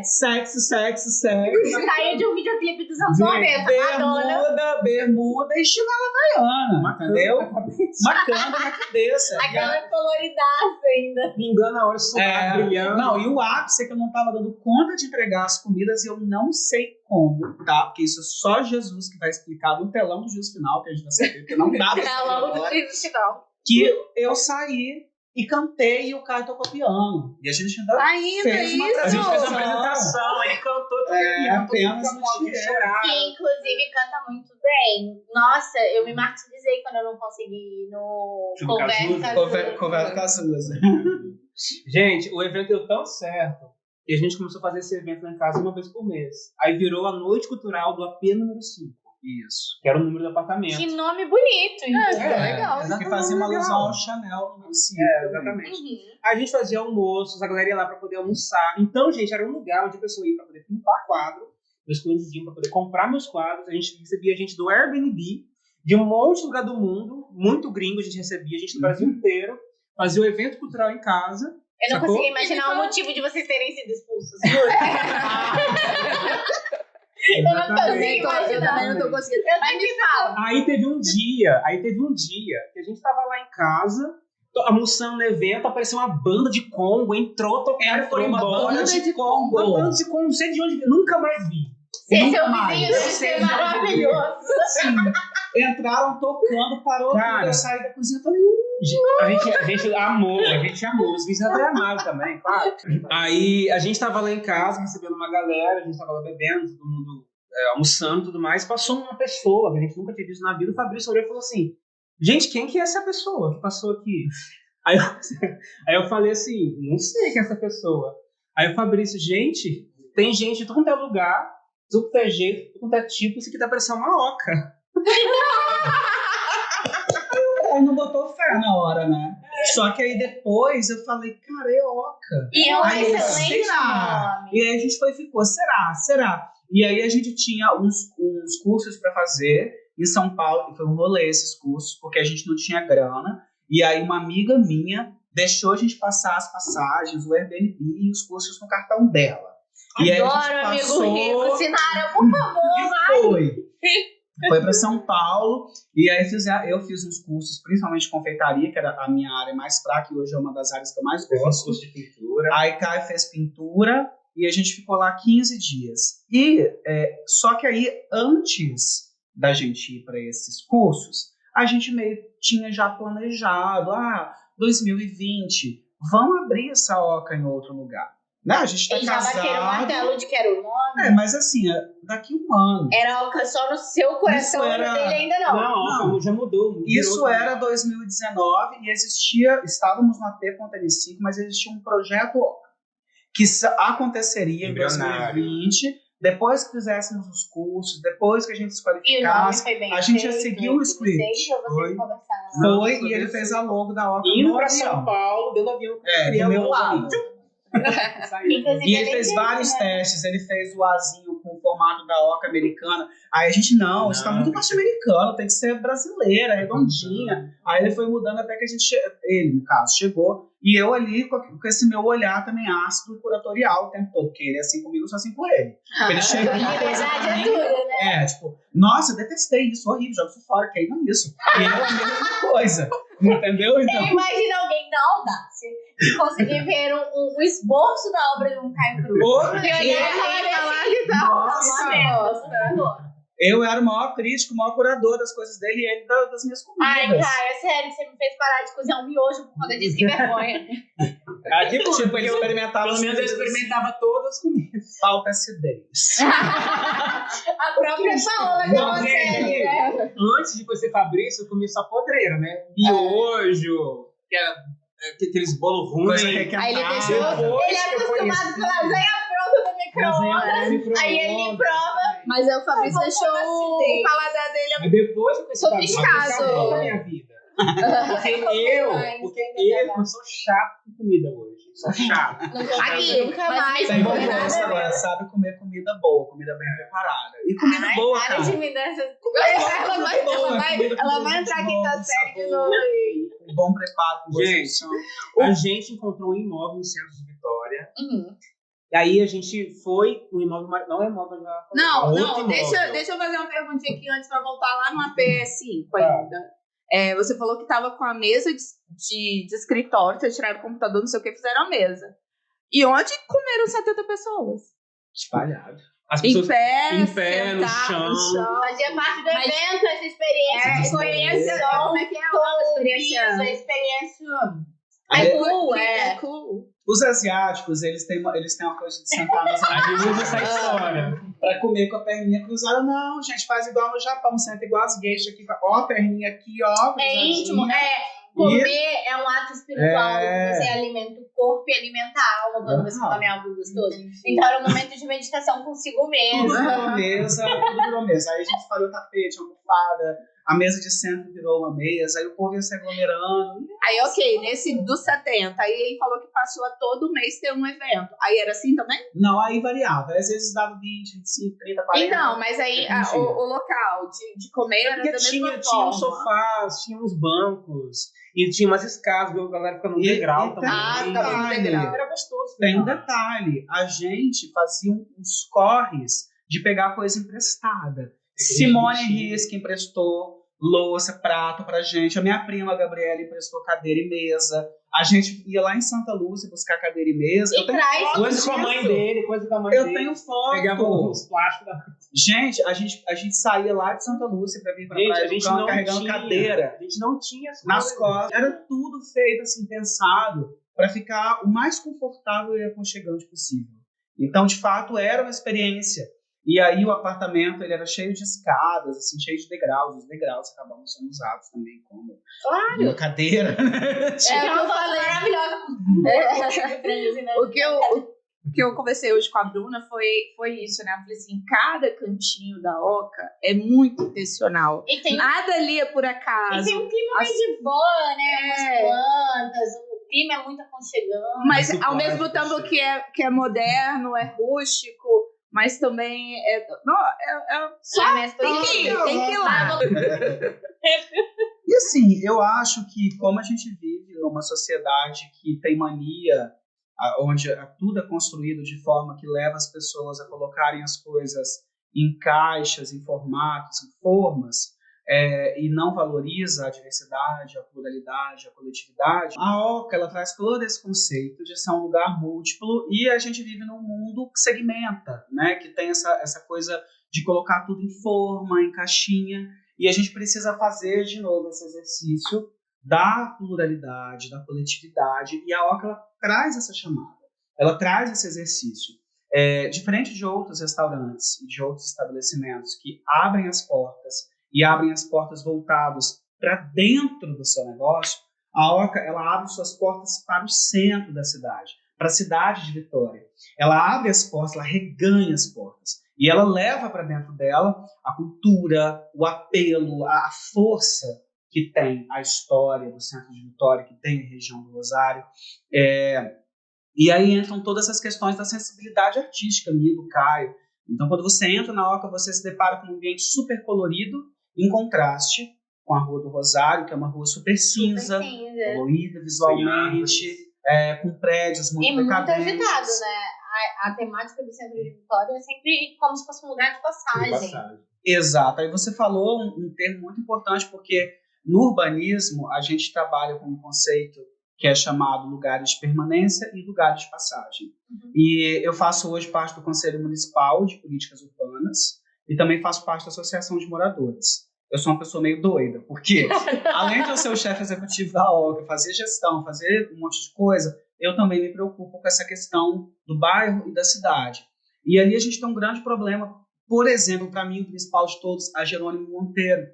Sexy. sexy. Saiu de um videoclipe dos anos 90, Madonna. Bermuda e chinela havaiana, entendeu? Uma canga na cabeça. Aquela coloridaça ainda. Pingando a hora, suar, brilhando. Não, e o ápice é que eu não tava dando conta de entregar as comidas e eu não sei como, tá? Porque isso é só Jesus que vai explicar no telão do juízo final, que a gente vai saber, porque não dá pra Ela logo agora, do final. que eu saí e cantei e o Caio tocou piano. E a gente ainda Ainda fez uma isso? A gente fez uma apresentação. apresentação, ele cantou tudo. Apenas no de chorar. Que inclusive canta muito bem. Nossa, eu me martirizei quando eu não consegui ir no Chuva Conversa Conversa com a Suza. Gente, o evento deu tão certo que a gente começou a fazer esse evento lá em casa uma vez por mês. Aí virou a noite cultural do AP número 5, Isso. que era o número do apartamento. Que nome bonito. É, legal. Que fazia uma alusão ao Chanel no Rio. Exatamente. Uhum. A gente fazia almoços, a galera ia lá pra poder almoçar. Então, gente, era um lugar onde a pessoa ia pra poder pintar quadro, meus clientes iam pra poder comprar meus quadros, a gente recebia gente do Airbnb, de um monte de lugar do mundo, muito gringo a gente recebia, gente do Brasil inteiro, fazia o evento cultural em casa. Eu não Sacou? consegui imaginar o motivo de vocês terem sido expulsos. Eu não consigo Eu também imaginar. não tô conseguindo. Mas me fala. Aí teve um dia que a gente tava lá em casa, almoçando no evento, apareceu uma banda de Congo, entrou, tocaram e foram uma embora. banda de Congo. Uma banda de Congo, não sei de onde, nunca mais vi. Ser Nunca seu mais. vizinho deve ser maravilhoso. Sim. Entraram tocando, parou Cara. tudo. Eu saí da cozinha e falei, A gente amou, os vizinhos até amaram também, claro. Aí a gente tava lá em casa, recebendo uma galera, a gente tava lá bebendo, todo mundo almoçando e tudo mais. Passou uma pessoa que a gente nunca tinha visto na vida, o Fabrício olhou e falou assim: gente, quem que é essa pessoa que passou aqui? Aí eu falei assim: não sei quem é essa pessoa. Aí o Fabrício: gente, tem gente de tudo quanto é lugar, tudo quanto é jeito, tudo quanto é tipo, isso aqui tá parecendo uma oca. aí não botou fé na hora, né? Só que aí depois eu falei, cara, é oca. E é um Aí, excelente será? nome. E aí a gente foi e ficou, será? E aí a gente tinha uns cursos pra fazer em São Paulo, e foi um rolê esses cursos, porque a gente não tinha grana. E aí uma amiga minha deixou a gente passar as passagens, o Airbnb e os cursos no cartão dela. E aí a gente Adoro, amigo passou rico. Sinara, por favor. e foi para São Paulo, e aí eu fiz uns cursos, principalmente de confeitaria, que era a minha área mais fraca, e hoje é uma das áreas que eu mais gosto. Curso de pintura. Aí Caio fez pintura, e a gente ficou lá 15 dias. E só que aí, antes da gente ir para esses cursos, a gente meio tinha já planejado, 2020, vamos abrir essa oca em outro lugar. Né? A gente tá Eles já bateram o casado. martelo de que era o nome. Mas assim, daqui um ano. Era a Oca só no seu coração, Isso e era- no dele ainda não. Não, já mudou. Isso era 2019 e estávamos no AP Ponta N5, mas existia um projeto que aconteceria em Embrionário. 2020, depois que fizéssemos os cursos, depois que a gente se E o nome qualificasse. foi bem A gente ia feito seguir o entre script. Vocês, ou vocês Foi. conversaram? Foi, Não, e ele fez a logo da Oca Indo no pra avião. São Paulo, dentro do avião. Do meu lado. Inclusive, E ele é fez bem vários feito, né? testes, ele fez o Azinho com o formato da Oca americana. Aí a gente, não, isso tá Não, muito tem que norte-americano, tem que ser brasileira, redondinha. Aí ele foi mudando até que a gente, ele, no caso, chegou. E eu ali, com esse meu olhar também ácido e curatorial o tempo todo. Porque ele é assim comigo, eu sou assim com ele. Ele chega com uma coisa Liberdade é aqui, tudo, né? tipo, nossa, eu detestei isso, horrível, joga isso fora, que aí não é isso. E ele é a mesma coisa, entendeu? Então, Eu imagino alguém na audácia de conseguir ver um esboço da obra de um Caio Cruz. Ô, E olhar e falar que tá Nossa, uma merda. eu era o maior crítico, o maior curador das coisas dele e ele das minhas comidas. Ai, Caio, é sério, você me fez parar de cozinhar um miojo por conta disso, que vergonha. Tipo, ele experimentava Pelo as menos eu comidas, experimentava todas as comidas. falta acidez. A própria Paola que Não, consegue, né? Antes de conhecer Fabrício, eu comia só podreira, né? Miojo, que era aqueles bolos Coisa ruins. requentada. Aí ele deixou. Depois Ele é que eu acostumado conheci- com lasanha pronta no micro-ondas. Aí ele prova. Mas aí o Fabrício Vou deixou pôr na o acidez. paladar dele. Mas depois que eu conheci Sofisticado. Fabrício, acabou a minha vida. Porque eu sou chato com comida hoje. Sou chato. Aqui, Nunca mas mais. Tem bom não gosto nada agora, mesmo. sabe comer comida boa, comida bem preparada. E comida Ai, boa, para cara. de me dar essa. Ela vai entrar quinta série de novo. Com bom preparo, com boa Gente, execução. A gente encontrou um imóvel no centro de Vitória. Uhum. E aí a gente foi no imóvel, não é imóvel já. Não, outro não, deixa imóvel. eu fazer uma perguntinha aqui antes pra voltar lá no AP5 ainda. Você falou que tava com a mesa de escritório, vocês tiraram o computador, não sei o que, fizeram a mesa. E onde comeram 70 pessoas? Espalhado. As pessoas Em pé, em pé, no sentado, chão. Fazia parte do Mas- evento, essa experiência. experiência, como é que é a experiência? A experiência. É cool, É cool. Os asiáticos, eles têm uma coisa de sentar nas A gente usa essa história. pra comer com a perninha cruzada. Não, gente, faz igual no Japão, senta igual as geishas aqui, ó, a perninha aqui, ó. É cruzadinha. íntimo, comer é um ato espiritual. É. Você alimenta o corpo e alimenta a alma quando você come algo gostoso. Então era um momento de meditação consigo Tudo mesmo. virou mesa, tudo virou mesa. Aí a gente falou tapete, almofada, a mesa de centro virou uma mesa, aí o povo ia se aglomerando. Aí, ok, nesse dos 70, aí ele falou que passou a todo mês ter um evento. Aí era assim também? Não, aí variava. Às vezes dava 20, 25, 30, 40. Então, mas aí Entendi. o local de comer era da Porque mesma tinha forma. uns sofás, tinha uns bancos, e tinha umas escadas, viu? A galera fica no E- degrau e também. ficava no detalhe, degrau. Era gostoso. Tem um né? detalhe, a gente fazia uns corres de pegar coisa emprestada. Simone Risque emprestou louça, prato pra gente. A minha prima Gabriela emprestou cadeira e mesa. A gente ia lá em Santa Lúcia buscar cadeira e mesa. E traz Coisa com a mãe dele, coisa com a mãe Eu dele. tenho foto. Pegava os plásticos da Gente, a gente saía lá de Santa Lúcia pra vir pra gente, Praia a do gente Cão não carregando tinha. cadeira A gente não tinha as nas coisas. costas. Era tudo feito assim, pensado para ficar o mais confortável e aconchegante possível. Então, de fato, era uma experiência. E aí o apartamento ele era cheio de escadas, assim, cheio de degraus. Os degraus acabavam sendo usados também como uma cadeira. É uma foto maravilhosa. O que eu conversei hoje com a Bruna foi isso, né? Eu falei assim, cada cantinho da Oca é muito intencional. E tem, Nada ali é por e acaso. tem um clima meio de boa, né? As plantas, o clima é muito aconchegante. Mas Muito ao mesmo plástico, tempo que é moderno, é rústico, mas também é. Não, só mas tem que ir lá. E assim, eu acho que como a gente vive numa sociedade que tem mania, onde tudo é construído de forma que leva as pessoas a colocarem as coisas em caixas, em formatos, em formas, e não valoriza a diversidade, a pluralidade, a coletividade, a Oca ela traz todo esse conceito de ser um lugar múltiplo e a gente vive num mundo que segmenta, né? Que tem essa coisa de colocar tudo em forma, em caixinha, e a gente precisa fazer de novo esse exercício da pluralidade, da coletividade, e a Oca ela traz essa chamada. ela traz esse exercício. Diferente de outros restaurantes e de outros estabelecimentos que abrem as portas e abrem as portas voltados para dentro do seu negócio, a Oca ela abre suas portas para o centro da cidade, para a cidade de Vitória. Ela abre as portas, ela reganha as portas e ela leva para dentro dela a cultura, o apelo, a força que tem a história do centro de Vitória, que tem a região do Rosário. E aí entram todas as questões da sensibilidade artística minha, do Caio. Então, quando você entra na Oca, você se depara com um ambiente super colorido, em contraste com a Rua do Rosário, que é uma rua super cinza, poluída visualmente, com prédios muito decadentes. Muito agitado, né? A temática do centro de Vitória é sempre como se fosse um lugar de passagem. Exato. Aí você falou um termo muito importante, porque no urbanismo a gente trabalha com um conceito que é chamado lugares de permanência e lugares de passagem. E eu faço hoje parte do Conselho Municipal de Políticas Urbanas e também faço parte da Associação de Moradores. Eu sou uma pessoa meio doida, porque além de eu ser o chefe executivo da OCA, fazer gestão, fazer um monte de coisa, eu também me preocupo com essa questão do bairro e da cidade. E ali a gente tem um grande problema, por exemplo, para mim, o principal de todos, a Jerônimo Monteiro,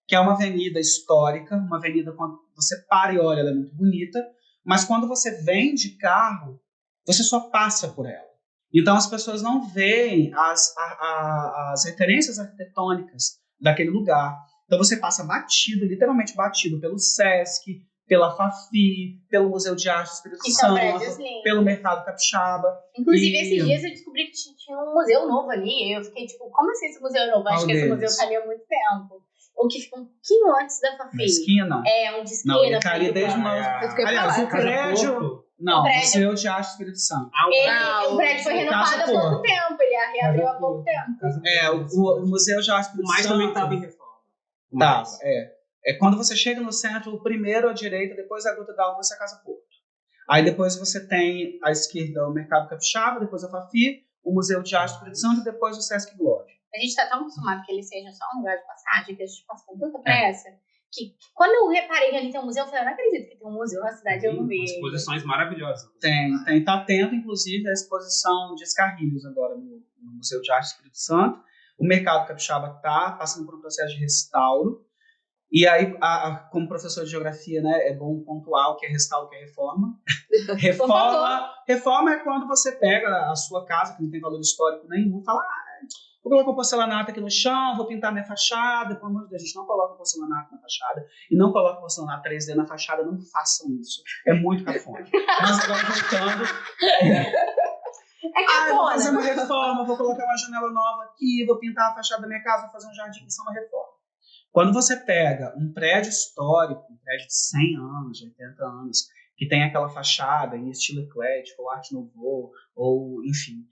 que é uma avenida histórica, uma avenida quando você para e olha, ela é muito bonita, mas quando você vem de carro, você só passa por ela. Então as pessoas não veem as referências arquitetônicas daquele lugar. Então você passa batido, literalmente batido, pelo Sesc, pela Fafi, pelo Museu de Arte do Espírito Santo, pelo Mercado Capixaba. Inclusive, esses dias eu descobri que tinha um museu novo ali, e eu fiquei tipo, como assim esse museu novo? Acho que esse museu tá ali há muito tempo. O que fica um pouquinho antes da Fafi. Na esquina? Um de esquina. Não, ele tá ali desde uma... Aliás, o prédio... Não, o Museu de Arte do Espírito Santo. O prédio foi renovado há pouco tempo, ele reabriu há pouco tempo. O Museu de Arte do Espírito Santo... Mas também estava em reforma. Tá, quando você chega no centro, o primeiro à direita, depois a Gruta da Onça, a Casa Porto. Aí depois você tem à esquerda o Mercado Capixaba, depois a Fafi, o Museu de Arte do Espírito Santo e depois o Sesc Glória. A gente tá tão acostumado que ele seja só um lugar de passagem, que a gente passa com tanta pressa, que quando eu reparei que ali tem um museu, eu falei, eu não acredito que tem um museu na cidade, eu não vi. Exposições maravilhosas. Tem. Tá tendo, inclusive, a exposição de escarrilhos agora no Museu de Arte do Espírito Santo. O Mercado Capixaba tá passando por um processo de restauro. E aí, como professor de geografia, né, é bom pontuar o que é restauro, o que é reforma. Reforma é quando você pega a sua casa, que não tem valor histórico nenhum, e fala, vou colocar porcelanato aqui no chão, vou pintar minha fachada. Pelo amor de Deus, a gente não coloca porcelanato na fachada e não coloca porcelanato 3D na fachada, não façam isso. É muito cafona. Mas agora voltando... vou fazer uma reforma, vou colocar uma janela nova aqui, vou pintar a fachada da minha casa, vou fazer um jardim, isso é uma reforma. Quando você pega um prédio histórico, um prédio de 100 anos, de 80 anos, que tem aquela fachada em estilo eclético, ou art nouveau, ou enfim,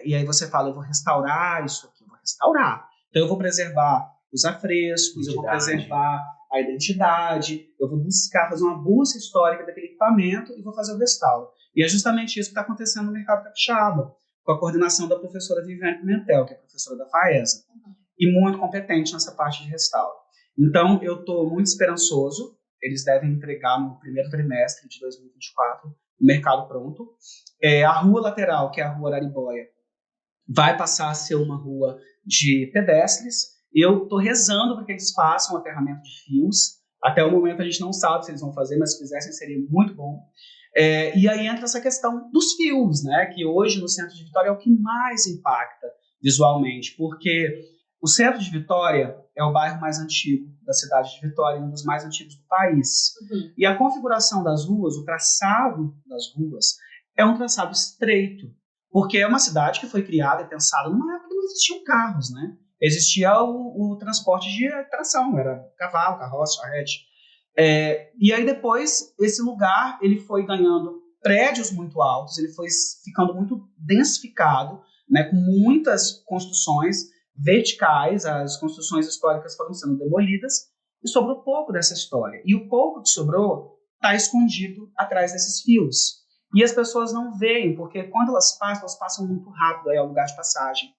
e aí você fala, eu vou restaurar isso aqui, eu vou restaurar. Então eu vou preservar os afrescos, eu vou preservar a identidade, eu vou buscar, fazer uma busca histórica daquele equipamento e vou fazer o restauro. E é justamente isso que está acontecendo no Mercado Capixaba, com a coordenação da professora Viviane Pimentel, que é professora da FAESA, e muito competente nessa parte de restauro. Então, eu estou muito esperançoso. Eles devem entregar no primeiro trimestre de 2024 o mercado pronto. A rua lateral, que é a rua Araribóia, vai passar a ser uma rua de pedestres. Eu estou rezando para que eles façam o aterramento de fios. Até o momento a gente não sabe se eles vão fazer, mas se fizessem seria muito bom. E aí entra essa questão dos fios, né? Que hoje no centro de Vitória é o que mais impacta visualmente, porque o centro de Vitória é o bairro mais antigo da cidade de Vitória, um dos mais antigos do país. E a configuração das ruas, o traçado das ruas, é um traçado estreito, porque é uma cidade que foi criada e pensada numa época que não existiam carros, né? Existia o transporte de tração, era cavalo, carroça, charrete. E aí depois, esse lugar ele foi ganhando prédios muito altos, ele foi ficando muito densificado, né, com muitas construções verticais, as construções históricas foram sendo demolidas e sobrou pouco dessa história. E o pouco que sobrou está escondido atrás desses fios. E as pessoas não veem, porque quando elas passam muito rápido, aí é o lugar de passagem.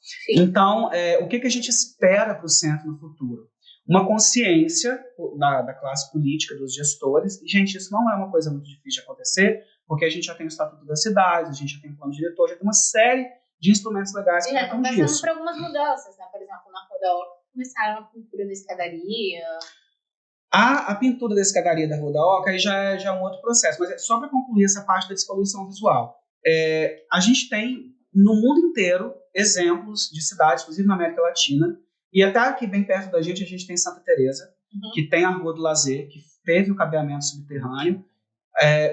Sim. Então, o que a gente espera para o centro no futuro? uma consciência da classe política, dos gestores. E, gente, isso não é uma coisa muito difícil de acontecer, porque a gente já tem o Estatuto das Cidades, a gente já tem o plano diretor, já tem uma série de instrumentos legais que E já tratam estão passando disso. por algumas mudanças, né? Por exemplo, na Rua da Oca começaram a pintura da escadaria. A pintura da escadaria da Rua da Oca aí já é um outro processo, mas só para concluir essa parte da despoluição visual. A gente tem, no mundo inteiro, exemplos de cidades, inclusive na América Latina, e até aqui bem perto da gente, a gente tem Santa Teresa, que tem a Rua do Lazer, que teve o cabeamento subterrâneo.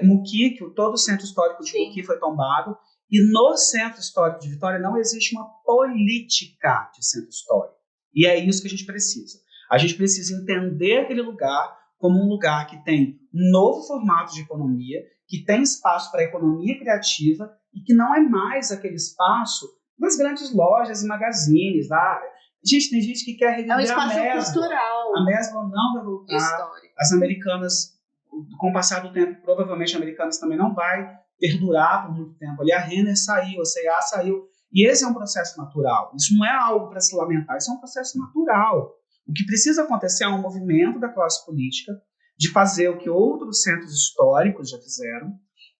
Muqui, que todo o centro histórico de Muqui foi tombado, e no centro histórico de Vitória não existe uma política de centro histórico. E é isso que a gente precisa. A gente precisa entender aquele lugar como um lugar que tem um novo formato de economia, que tem espaço para a economia criativa e que não é mais aquele espaço das grandes lojas e magazines. Gente, tem gente que quer reviver É um espaço a Mesbla. cultural. A Mesbla não vai voltar. Histórico. As Americanas, com o passar do tempo, provavelmente a Americanas também não vai perdurar por muito tempo. Ali a Renner saiu, a C&A saiu. E esse é um processo natural. Isso não é algo para se lamentar, isso é um processo natural. O que precisa acontecer é um movimento da classe política de fazer o que outros centros históricos já fizeram,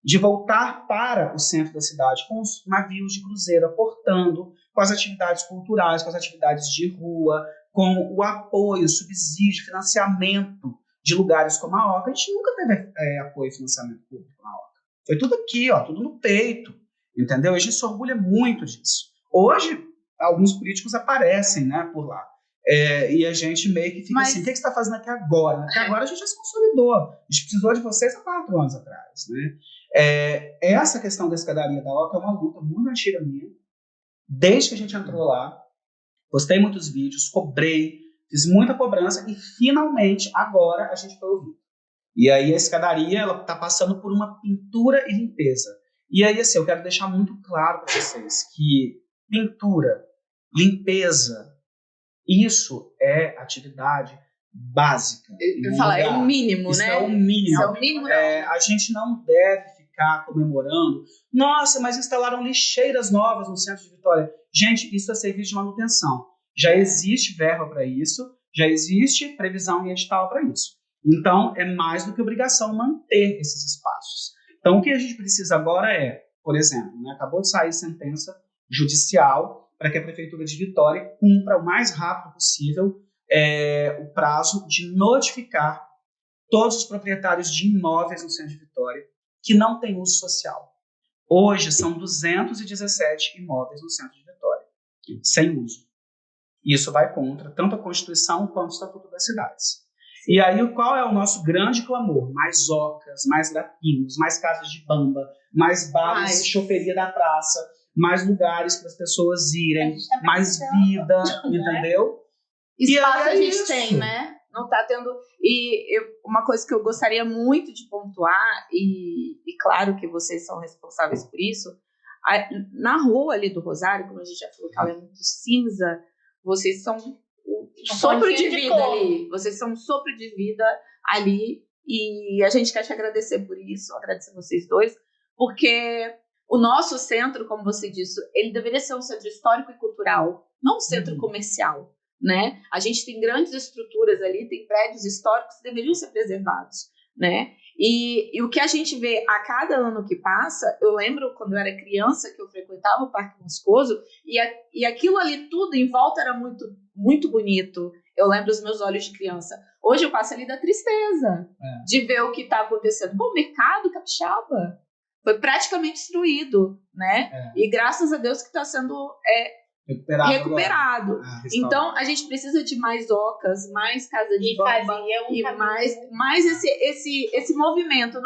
de voltar para o centro da cidade com os navios de cruzeiro aportando, com as atividades culturais, com as atividades de rua, com o apoio, subsídio, financiamento de lugares como a Oca. A gente nunca teve apoio e financiamento público na Oca. Foi tudo aqui, tudo no peito, entendeu? A gente se orgulha muito disso. Hoje, alguns políticos aparecem, né, por lá. E a gente meio que fica assim, o que você está fazendo aqui agora? Porque agora a gente já se consolidou. A gente precisou de vocês há 4 anos atrás, né? Essa questão da escadaria da Oca é uma luta muito antiga minha. Desde que a gente entrou lá, postei muitos vídeos, cobrei, fiz muita cobrança e finalmente agora a gente foi ouvir. E aí a escadaria ela está passando por uma pintura e limpeza. E aí assim, eu quero deixar muito claro para vocês que pintura, limpeza, isso é atividade básica. Eu falar, é o mínimo, isso né? É o mínimo. Isso é o mínimo. A gente não deve ficar comemorando. Nossa, mas instalaram lixeiras novas no centro de Vitória. Gente, isso é serviço de manutenção. Já existe verba para isso, já existe previsão em edital para isso. Então, é mais do que obrigação manter esses espaços. Então, o que a gente precisa agora por exemplo, né, acabou de sair sentença judicial para que a Prefeitura de Vitória cumpra o mais rápido possível o prazo de notificar todos os proprietários de imóveis no centro de Vitória que não têm uso social. Hoje, são 217 imóveis no centro de Vitória, sem uso. Isso vai contra tanto a Constituição quanto o Estatuto das Cidades. E aí, qual é o nosso grande clamor? Mais ocas, mais grapinos, mais casas de bamba, mais bares, choperia da praça, mais lugares para as pessoas irem, mais vida, entendeu? Espaço a gente tem, né? Não tá tendo... uma coisa que eu gostaria muito de pontuar, e claro que vocês são responsáveis por isso, na rua ali do Rosário, como a gente já falou que ela é muito cinza, vocês são um sopro de vida ali. Vocês são um sopro de vida ali. E a gente quer te agradecer por isso, agradecer vocês dois, porque o nosso centro, como você disse, ele deveria ser um centro histórico e cultural, não um centro comercial, né? A gente tem grandes estruturas ali, tem prédios históricos que deveriam ser preservados, né? E o que a gente vê a cada ano que passa, eu lembro quando eu era criança que eu frequentava o Parque Moscoso e aquilo ali tudo em volta era muito, muito bonito. Eu lembro os meus olhos de criança. Hoje eu passo ali da tristeza de ver o que está acontecendo. Bom, o mercado capixaba foi praticamente destruído, né? E graças a Deus que está sendo recuperado. Então a gente precisa de mais ocas, mais casas de bamba e mais esse movimento.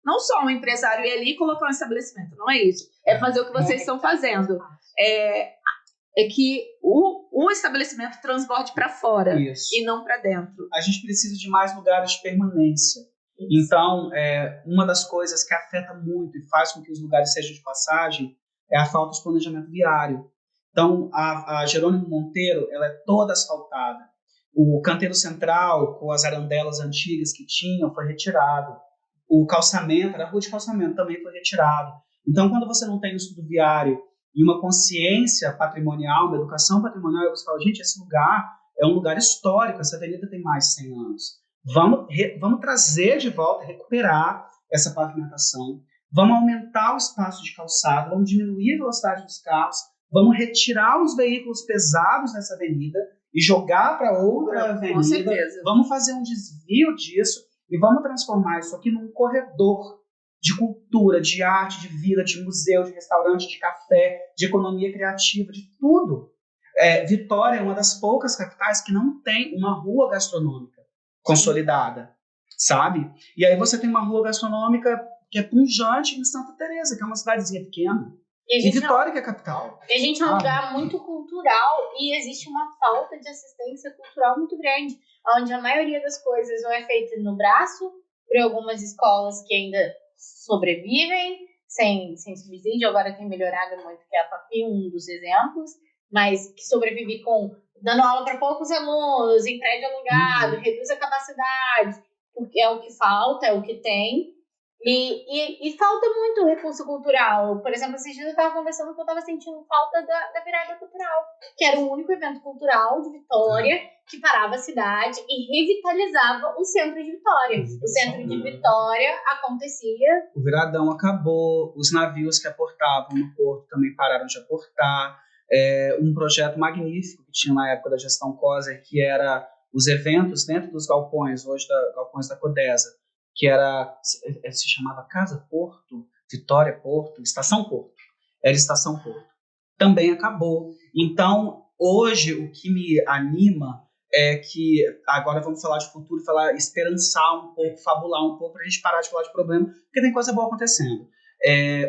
Não só um empresário ir ali e colocar um estabelecimento, não é isso. É fazer o que vocês estão fazendo. É que o estabelecimento transborde para fora e não para dentro. A gente precisa de mais lugares de permanência. Então, uma das coisas que afeta muito e faz com que os lugares sejam de passagem é a falta de planejamento viário. Então, a Jerônimo Monteiro, ela é toda asfaltada. O canteiro central, com as arandelas antigas que tinham, foi retirado. O calçamento, a rua de calçamento também foi retirado. Então, quando você não tem um estudo viário e uma consciência patrimonial, uma educação patrimonial, você fala, gente, esse lugar é um lugar histórico, essa avenida tem mais de 100 anos. Vamos trazer de volta, recuperar essa pavimentação, vamos aumentar o espaço de calçada, vamos diminuir a velocidade dos carros, vamos retirar os veículos pesados dessa avenida e jogar para outra avenida. Com certeza. Vamos fazer um desvio disso e vamos transformar isso aqui num corredor de cultura, de arte, de vida, de museu, de restaurante, de café, de economia criativa, de tudo. Vitória é uma das poucas capitais que não tem uma rua gastronômica consolidada, sabe? E aí você tem uma rua gastronômica que é pujante em Santa Teresa, que é uma cidadezinha pequena. E Vitória, que é a capital. A gente é um lugar muito cultural e existe uma falta de assistência cultural muito grande, onde a maioria das coisas ou é feita no braço, por algumas escolas que ainda sobrevivem, sem subsídio, agora tem melhorado muito, que é a FAPI, um dos exemplos, mas que sobrevive dando aula para poucos alunos, em prédio alugado, reduz a capacidade, porque é o que falta, é o que tem. E falta muito recurso cultural. Por exemplo, esses dias eu estava conversando que eu estava sentindo falta da virada cultural, que era o único evento cultural de Vitória que parava a cidade e revitalizava o centro de Vitória. O centro de Vitória acontecia. O viradão acabou, os navios que aportavam no porto também pararam de aportar. Um projeto magnífico que tinha na época da gestão Coser, que era os eventos dentro dos galpões, hoje galpões da Codesa, que se chamava Casa Porto, Vitória Porto, Estação Porto. Era Estação Porto. Também acabou. Então, hoje, o que me anima é que, agora vamos falar de futuro, esperançar um pouco, fabular um pouco, para a gente parar de falar de problema, porque tem coisa boa acontecendo.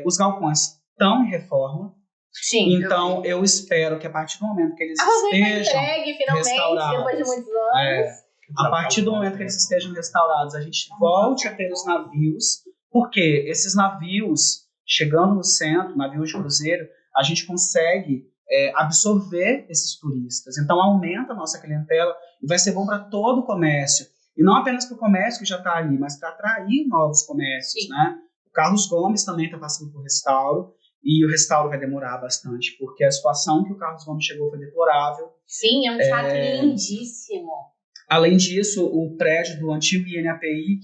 Os galpões estão em reforma. Sim. Então, eu espero que a partir do momento que eles estejam finalmente, depois de muitos anos. A partir do momento que eles estejam restaurados, a gente volte a ter os navios, porque esses navios, chegando no centro, navios de cruzeiro, a gente consegue absorver esses turistas. Então, aumenta a nossa clientela e vai ser bom para todo o comércio. E não apenas para o comércio que já está ali, mas para atrair novos comércios, né? O Carlos Gomes também está passando por restauro, e o restauro vai demorar bastante, porque a situação que o Carlos Gomes chegou foi deplorável. Sim, é um teatro lindíssimo. Além disso, o prédio do antigo IAPI,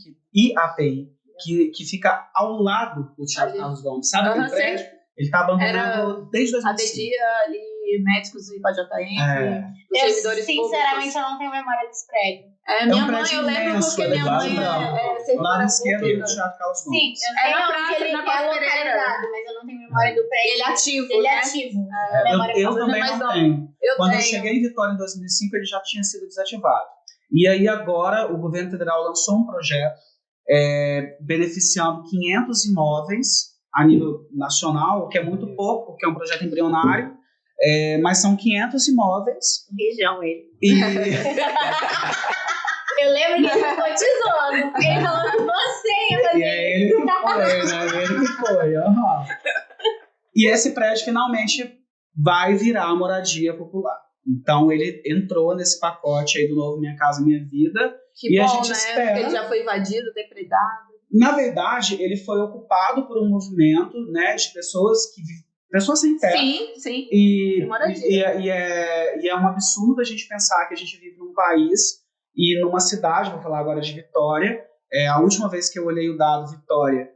que fica ao lado do Teatro Carlos Gomes. Sabe aquele prédio? Ele está abandonado desde 2005. Ali, médicos e PJM, os servidores sinceramente, eu não tenho memória desse prédio. Minha mãe, eu lembro porque minha mãe lá na esquerda do Teatro Carlos Gomes. Sim, eu sei onde ele é localizado, mas eu não tenho memória do prédio. Ele é ativo, Ele é ativo. Eu também não tenho. Quando eu cheguei em Vitória em 2005, ele já tinha sido desativado. E aí agora o governo federal lançou um projeto beneficiando 500 imóveis a nível nacional, o que é muito pouco, porque é um projeto embrionário, mas são 500 imóveis. Região ele. E eu lembro que ele ficou te zoando, porque ele falou que você ia fazer. E é ele que foi, né? Ele que foi. Uhum. E esse prédio finalmente vai virar moradia popular. Então ele entrou nesse pacote aí do novo Minha Casa Minha Vida. Que bom, a gente espera. Porque ele já foi invadido, depredado. Na verdade, ele foi ocupado por um movimento, né, de pessoas sem terra. Sim. E é um absurdo a gente pensar que a gente vive num país e numa cidade, vou falar agora de Vitória. A última vez que eu olhei o dado Vitória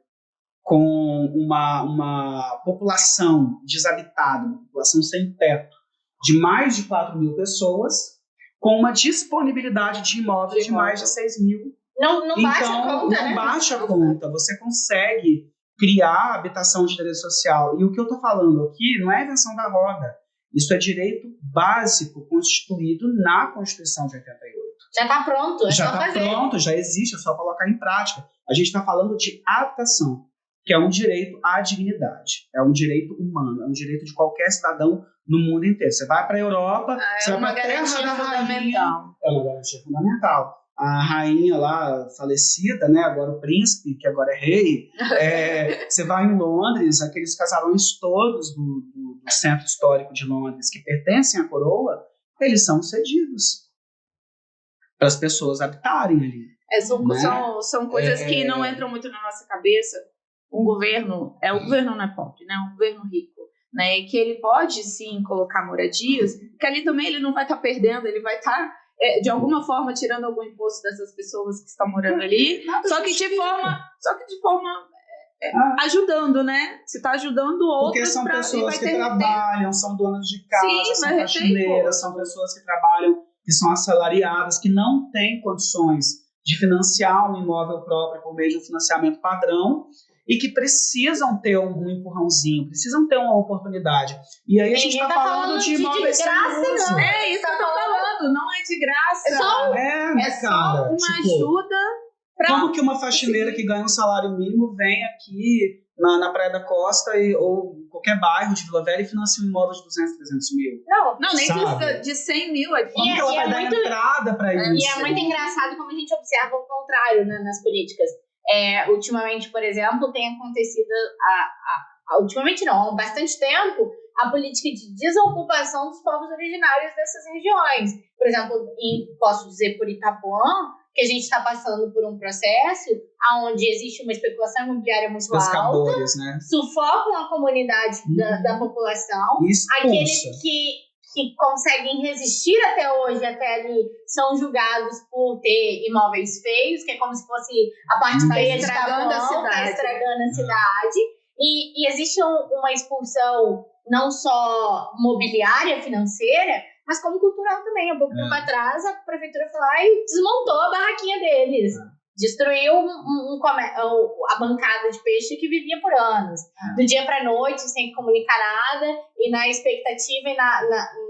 com uma população desabitada, uma população sem teto, de mais de 4 mil pessoas, com uma disponibilidade de imóveis de mais de 6 mil. Não baixa a conta, não baixa a conta. Você consegue criar habitação de interesse social. E o que eu estou falando aqui não é invenção da roda. Isso é direito básico constituído na Constituição de 88. Já está pronto, já está pronto, já existe, é só colocar em prática. A gente está falando de habitação, que é um direito à dignidade. É um direito humano, é um direito de qualquer cidadão no mundo inteiro. Você vai para a Europa, você vai para a terra da rainha. É uma garantia fundamental. A rainha lá, falecida, né, agora o príncipe, que agora é rei, você vai em Londres, aqueles casarões todos do centro histórico de Londres que pertencem à coroa, eles são cedidos para as pessoas habitarem ali. São coisas que não entram muito na nossa cabeça. O governo não é pobre, né? Um governo rico. né? Que ele pode, sim, colocar moradias, que ali também ele não vai estar perdendo, ele vai estar, de alguma forma, tirando algum imposto dessas pessoas que estão morando ali, só que de forma ajudando, né? Você está ajudando outras. Porque são pessoas que trabalham, são donas de casa, sim, são faxineiras, são pessoas que trabalham, que são assalariadas, que não têm condições de financiar um imóvel próprio por meio de um financiamento padrão e que precisam ter um empurrãozinho, precisam ter uma oportunidade. E aí a gente está falando de imóveis de graça, não. É isso que eu tô falando, não é de graça. É só uma ajuda. Como que uma faxineira que ganha um salário mínimo vem aqui na Praia da Costa ou qualquer bairro de Vila Velha e financia um imóvel de 200, 300 mil? Não, nem precisa de 100 mil. Como que ela vai dar entrada para isso? E é muito engraçado como a gente observa o contrário, né, nas políticas. Ultimamente, por exemplo, tem acontecido, ultimamente não, há bastante tempo, a política de desocupação dos povos originários dessas regiões. Por exemplo, posso dizer por Itapuã, que a gente está passando por um processo onde existe uma especulação imobiliária muito alta, né? Sufocam a comunidade da população, aqueles que conseguem resistir até hoje, até ali, são julgados por ter imóveis feios, que é como se fosse a parte feia de Itapuã, está estragando a cidade. E existe uma expulsão não só mobiliária, financeira, mas como cultural também. Há pouco tempo atrás, a prefeitura foi lá e desmontou a barraquinha deles. Destruiu a bancada de peixe que vivia por anos. Do dia para noite, sem comunicar nada, e na expectativa e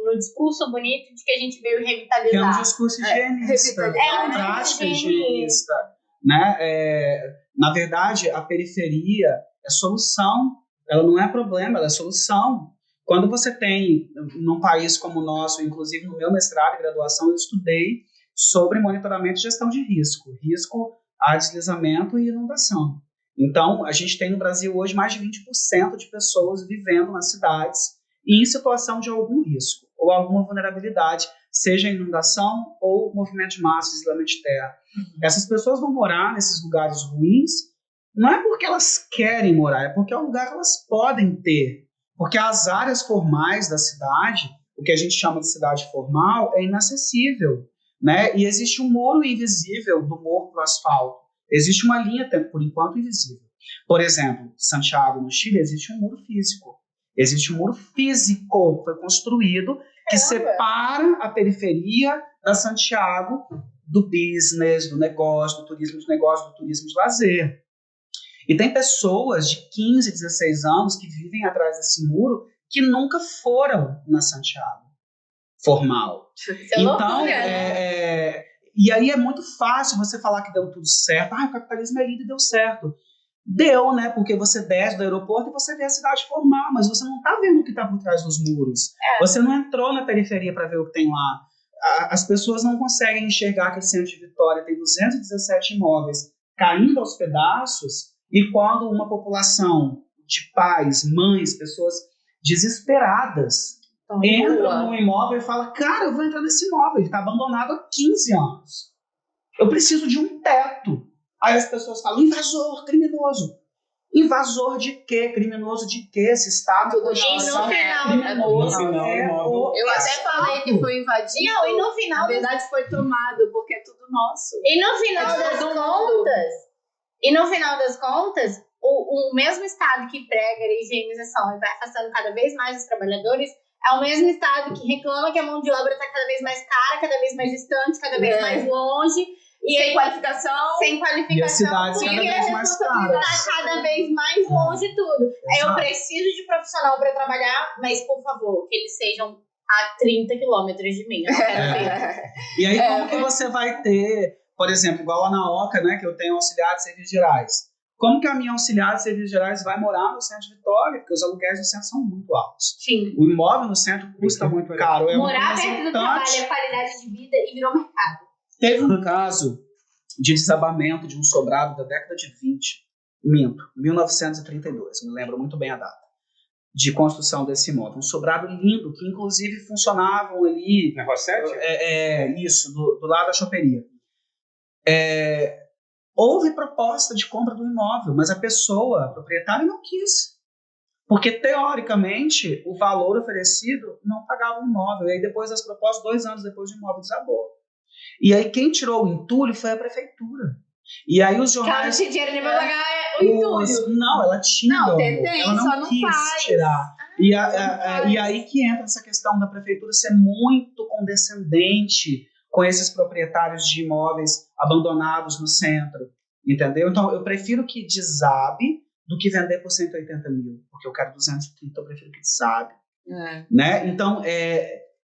no discurso bonito de que a gente veio revitalizar. Que é um discurso higienista, uma prática higienista. Né? Na verdade, a periferia é solução. Ela não é problema, ela é solução. Quando você tem, num país como o nosso, inclusive no meu mestrado e graduação, eu estudei sobre monitoramento e gestão de risco a deslizamento e inundação. Então, a gente tem no Brasil hoje mais de 20% de pessoas vivendo nas cidades em situação de algum risco ou alguma vulnerabilidade, seja inundação ou movimento de massa, deslizamento de terra. Essas pessoas vão morar nesses lugares ruins, não é porque elas querem morar, é porque é o lugar que elas podem ter. Porque as áreas formais da cidade, o que a gente chama de cidade formal, é inacessível, né? E existe um muro invisível do morro para o asfalto. Existe uma linha, por enquanto, invisível. Por exemplo, Santiago, no Chile, existe um muro físico. Existe um muro físico que foi construído que separa a periferia da Santiago do business, do negócio, do turismo de negócio, do turismo de lazer. E tem pessoas de 15, 16 anos que vivem atrás desse muro que nunca foram na Santiago formal. Então, e aí é muito fácil você falar que deu tudo certo. O capitalismo é lindo e deu certo. Deu, né? Porque você desce do aeroporto e você vê a cidade formal, mas você não está vendo o que está por trás dos muros. Você não entrou na periferia para ver o que tem lá. As pessoas não conseguem enxergar que o centro de Vitória tem 217 imóveis caindo aos pedaços. E quando uma população de pais, mães, pessoas desesperadas entram num imóvel e falam, cara, eu vou entrar nesse imóvel, ele está abandonado há 15 anos. Eu preciso de um teto. Aí as pessoas falam, invasor, criminoso. Invasor de quê? Criminoso de quê? Esse Estado... E no final... Eu até falei que foi invadido. Não, e no final... Na verdade foi tomado, porque é tudo nosso. E no final das contas, o mesmo Estado que prega a higienização e vai afastando cada vez mais os trabalhadores é o mesmo Estado que reclama que a mão de obra está cada vez mais cara, cada vez mais distante, cada vez mais longe. E sem qualificação. E as cidades cada vez mais caras. Está cada vez mais longe de tudo. Eu preciso de profissional para trabalhar, mas, por favor, que eles sejam a 30 quilômetros de mim. E aí, como que você vai ter, por exemplo, igual lá na Oca, né, que eu tenho auxiliar de serviços gerais. Como que a minha auxiliar de serviços gerais vai morar no centro de Vitória? Porque os aluguéis no centro são muito altos. Sim. O imóvel no centro custa muito caro. Morar perto do trabalho é qualidade de vida e virou mercado. Teve um caso de desabamento de um sobrado da década de 1932, me lembro muito bem a data, de construção desse imóvel. Um sobrado lindo, que inclusive funcionavam ali... Na Rua 7? Isso, do lado da choperia. Houve proposta de compra do imóvel, mas a proprietária não quis. Porque, teoricamente, o valor oferecido não pagava o imóvel. E aí, depois das propostas, 2 anos depois, o imóvel desabou. E aí, quem tirou o entulho foi a prefeitura. E aí, os Que ela não jornais... tinha dinheiro nem pra pagar o entulho. Não, ela tinha. Não, amor. tem, Ela só não não quis faz. tirar. E aí que entra essa questão da prefeitura ser muito condescendente com esses proprietários de imóveis abandonados no centro. Entendeu? Então, eu prefiro que desabe do que vender por 180 mil. Porque eu quero 230, eu prefiro que desabe. Né? Então,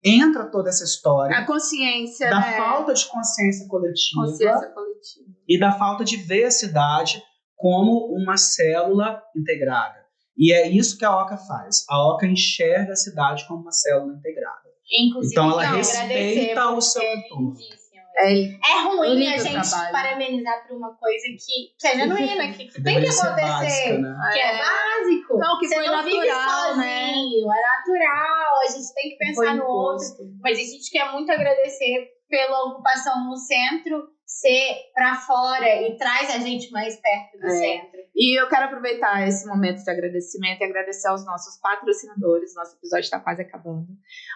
entra toda essa história A consciência, da né? falta de consciência coletiva, Consciência coletiva. e da falta de ver a cidade como uma célula integrada. E é isso que a OCA faz. A OCA enxerga a cidade como uma célula integrada. Inclusive, Então ela quero respeita agradecer o seu porque entorno. lindíssimo. É ruim lindo a o gente trabalho. parabenizar por uma coisa que é genuína, que tem que Deveria ser acontecer. básica, né? Que é básico. Não, que Você foi não vive natural, né? sozinho, é natural. A gente tem que pensar Foi no outro. imposto. Mas a gente quer muito agradecer pela ocupação no centro ser pra fora e traz a gente mais perto do centro. E eu quero aproveitar esse momento de agradecimento e agradecer aos nossos patrocinadores. Nosso episódio está quase acabando.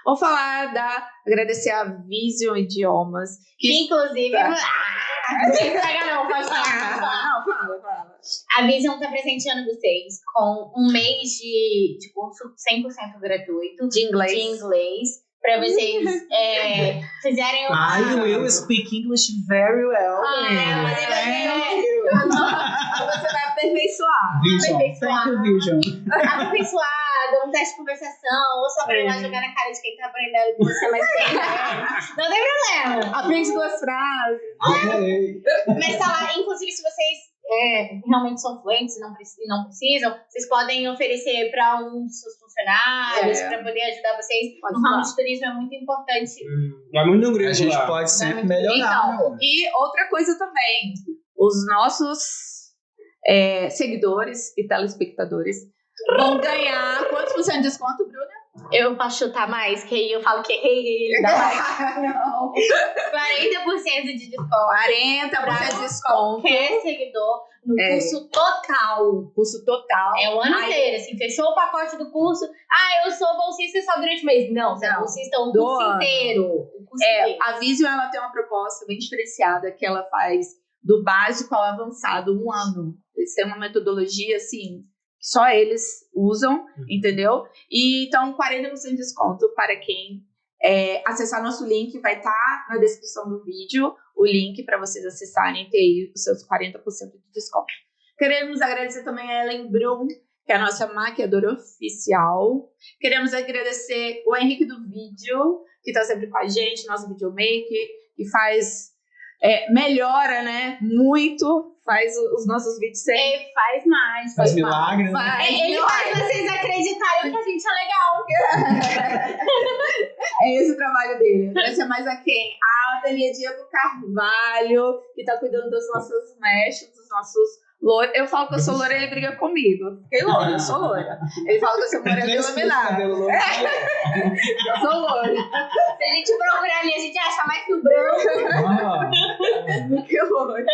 Vou agradecer a Vision Idiomas. Que inclusive... Não tem que pegar não, pode falar. Não, fala. A Vision tá presenteando vocês com um mês de curso 100% gratuito De inglês. pra vocês fizerem uma... I will speak English very well. mas Thank you. Você vai aperfeiçoar. Vision. Thank you, Vision. Aperfeiçoada, um teste de conversação, ou só pra ir lá jogar na cara de quem tá aprendendo que você é mais bem, né? Não tem problema. Aprende 2 frases. Adorei. Mas tá lá, inclusive, se vocês realmente são fluentes e não precisam, vocês podem oferecer pra um dos seus funcionários, pra poder ajudar vocês. No ramo de turismo é muito importante. É muito grande A gente lá. pode sempre muito melhorar, Então, meu amor. e outra coisa também, os nossos seguidores e telespectadores vão ganhar quantos por cento de desconto, Bruna? Eu posso chutar mais, que aí eu falo que ele dá mais. Não. 40% de desconto. 40% de desconto. Qualquer seguidor no curso total. Curso total. É o ano inteiro, assim, fechou o pacote do curso. Eu sou bolsista só durante o mês. Não, você é bolsista o curso inteiro. O curso inteiro. A Vision, ela tem uma proposta bem diferenciada que ela faz do básico ao avançado, 1 ano. Eles têm uma metodologia, assim, que só eles usam, entendeu? E então, 40% de desconto para quem acessar nosso link, vai estar na descrição do vídeo, o link para vocês acessarem e ter aí os seus 40% de desconto. Queremos agradecer também a Ellen Brum, que é a nossa maquiadora oficial. Queremos agradecer o Henrique do Vídeo, que está sempre com a gente, nosso videomaker, que melhora, né, muito, faz os nossos vídeos sempre. Ele faz mais. Faz milagre, né? Ele faz vocês acreditarem que a gente é legal. É esse o trabalho dele. Esse é mais a quem? A Ateliê Diego Carvalho, que tá cuidando dos nossos mechos, dos nossos loiros. Eu falo que eu sou loira, ele briga comigo. Eu fiquei loira, eu sou loira. Ele fala que eu sou morena iluminada. Eu sou loira. Se a gente procurar ali, a gente acha mais que o branco. Que loira.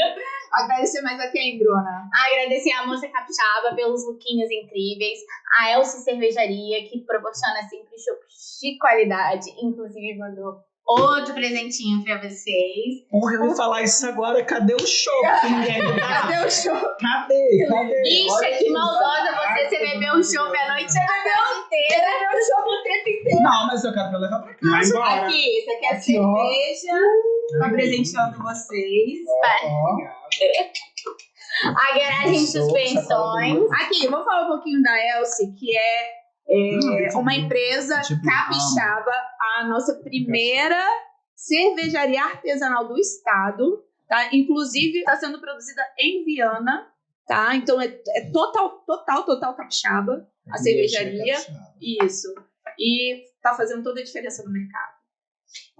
Agradecer mais a quem, Bruna? Agradecer a Moça Capixaba pelos lookinhos incríveis. A Elci Cervejaria, que proporciona sempre chopps de qualidade. Inclusive, mandou outro presentinho pra vocês. Porra, eu ia falar isso agora. Cadê o show? Cadê o show? Cadê? Bicha, que maldosa você. Você bebeu o chopp a noite inteira. Bebeu o show o tempo inteiro. Não, mas eu quero pra levar pra casa. Vai embora. Aqui, você quer Aqui, ó. cerveja? Tá presenteando vocês. A garagem de suspensões. Aqui, vou falar um pouquinho da Elci, que é uma empresa capixaba, a nossa primeira cervejaria artesanal do estado, tá? Inclusive, está sendo produzida em Viana, tá? Então, é total capixaba, a cervejaria. Isso. E tá fazendo toda a diferença no mercado.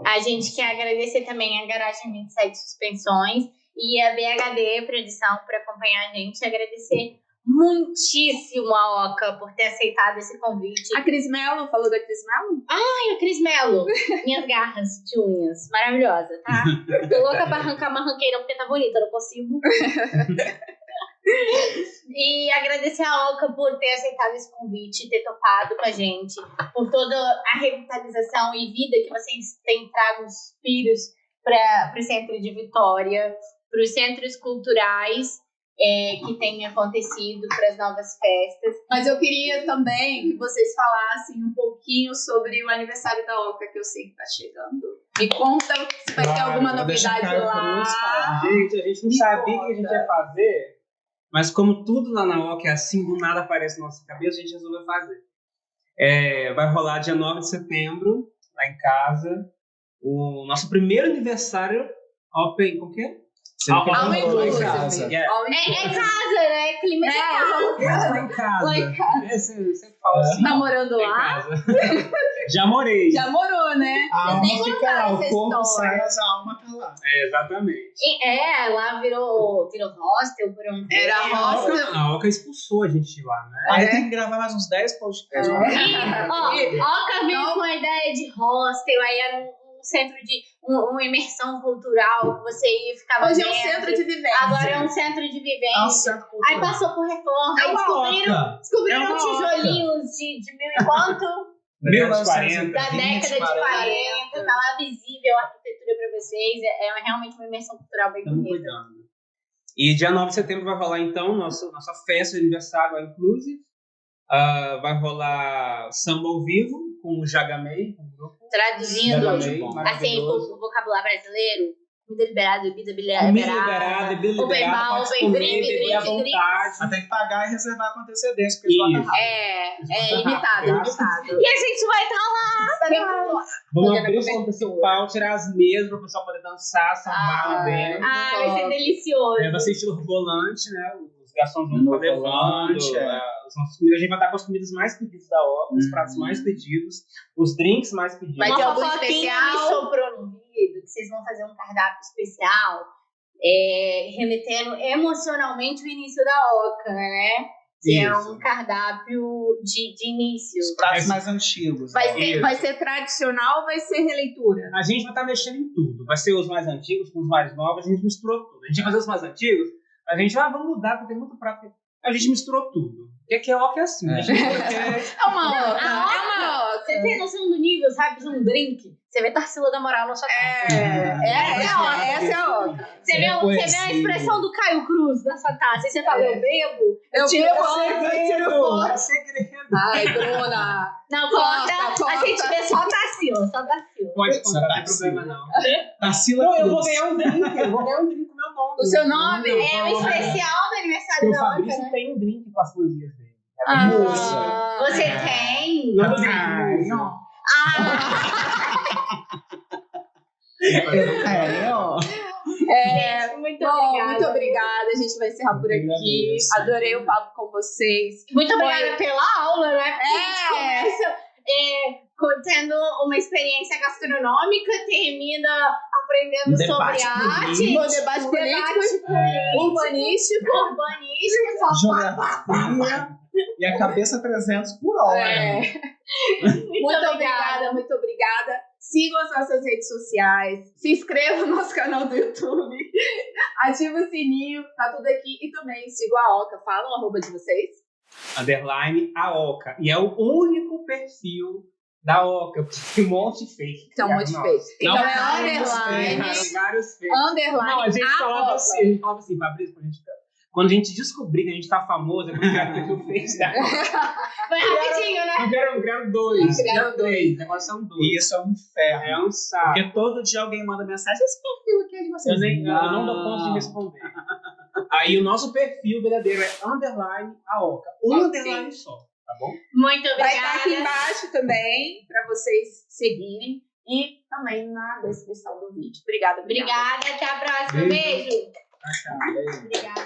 A gente quer agradecer também a Garagem 27 Suspensões e a BHD Produção por acompanhar a gente. Agradecer muitíssimo a Oca por ter aceitado esse convite. A Cris Mello, falou da Cris Mello? Ai, a Cris Mello. Minhas garras de unhas. Maravilhosa, tá? Tô louca pra arrancar uma ranqueira porque tá bonita, eu não consigo. E agradecer a Oca por ter aceitado esse convite, ter topado com a gente, por toda a revitalização e vida que vocês têm trago os filhos para o centro de Vitória, para os centros culturais que têm acontecido, para as novas festas. Mas eu queria também que vocês falassem um pouquinho sobre o aniversário da Oca, que eu sei que tá chegando. Me conta se vai ter alguma novidade lá. Gente, a gente não sabia o que a gente ia fazer, mas como tudo lá na Oca é assim, do nada aparece na nossa cabeça, a gente resolveu fazer. Vai rolar dia 9 de setembro, lá em casa, o nosso primeiro aniversário Open, como que é? All inclusive. É casa, né? Clima de casa. Lá em casa. Lá em casa. Você fala assim. Tá morando Em lá? casa. Já morei. Já morou, né? A alma nem fica lá, contaram o essa corpo história. sai, mas a alma tá lá. Exatamente. Lá virou hostel por um tempo. Era hostel. A Oca expulsou a gente de lá, né? Aí tem que gravar mais uns 10 podcasts. Oca veio com a ideia de hostel, aí era um centro de uma imersão cultural, você ia e ficava Hoje é um dentro. centro de vivência. Agora é um centro de É um vivência. centro Aí cultural. passou por reforma, É aí uma descobriram É uma tijolinhos de mil e quanto 1940. da década de 40, tá lá visível a arquitetura pra vocês, é realmente uma imersão cultural bem Estamos bonita. cuidando. E dia 9 de setembro vai rolar, então, nossa festa de aniversário, inclusive. Vai rolar samba ao vivo com o Jagamei, com o grupo. Traduzindo, Jagamei, assim, maravilhoso. o vocabulário brasileiro, comida liberada, bebida Comida liberada, bebida open liberada, bar, pode open comer, drink, beber à drink. vontade. Mas tem que pagar e reservar com antecedência, porque eles botam rápido. É limitado, Graças limitado. E a gente vai estar lá. Vamos Fazendo abrir o a salão principal, tirar as mesas para o pessoal poder dançar, sambar lá dentro. Vai ser delicioso. Vai ser estilo volante, né? Os garçons vão estar levando volante, as nossas comidas. A gente vai estar com as comidas mais pedidas da Oca, os pratos mais pedidos, os drinks mais pedidos. Vai ter Uma algum fofoquinha especial? me soprou no ouvido que vocês vão fazer um cardápio especial, remetendo emocionalmente o início da Oca, né? Que é Isso. um cardápio de início. Os pratos mais antigos. Vai ser tradicional ou vai ser releitura? A gente vai estar mexendo em tudo. Vai ser os mais antigos com os mais novos, a gente misturou tudo. A gente vai fazer os mais antigos, a gente vamos mudar, porque tem muito prato. A gente misturou tudo. Porque a Oca é assim. A gente É uma oca. É uma oca. Você tem noção do nível, sabe? De um drink. Você vê Tarsila da Moral na sua taça. Essa é a oca. Você vê a expressão do Caio Cruz na sua taça. E você fala, eu bebo? Eu tiro bebo foto. antes, tiro foto. É segredo. Ai, Bruna. Não, Corta. a gente vê só Tarsila, só Tarsila. pode Essa contar, não tem Tarsila. problema não. Tarsila Não, eu Cruz. vou ganhar um drink. Eu vou ganhar um drink com meu nome. O seu nome? É o especial do aniversário O da Oca, Fabrício né? tem um drink com as poesias dele. Você tem? Não, Não. Muito Bom, obrigada. muito obrigada. A gente vai encerrar por Eu aqui. agradeço. Adorei o papo com vocês. Muito obrigada pela aula, né? Porque a gente É. começa tendo uma experiência gastronômica, termina aprendendo Debate sobre arte. Um debate político, urbanístico. Geografia e a cabeça 300 por hora. Muito obrigada, muito obrigada. Sigam as nossas redes sociais, se inscrevam no nosso canal do YouTube, ativa o sininho, tá tudo aqui. E também sigam a Oca. Fala o arroba de vocês. _ a Oca. E é o único perfil da Oca, porque tem um monte de fake. Então, um monte de fake. Então Não, é vários underline, Não, a gente falava Oca. assim, Fabrício, quando a gente descobrir que a gente tá famoso, é porque a perfil fake da Oca. Foi rapidinho, né? Não quero dois, quero três. O negócio são dois. E isso é um inferno. É um saco. Porque todo dia alguém manda mensagem, esse perfil aqui é de vocês. Eu não dou conta de responder. Aí o nosso perfil verdadeiro é _ a Oca. Underline só, tá bom? Muito Vai estar aqui obrigada. embaixo também, para vocês seguirem. E também na descrição do vídeo. Obrigada. Obrigada, até a próxima. Beijo. Beijo. Tchau. Obrigada.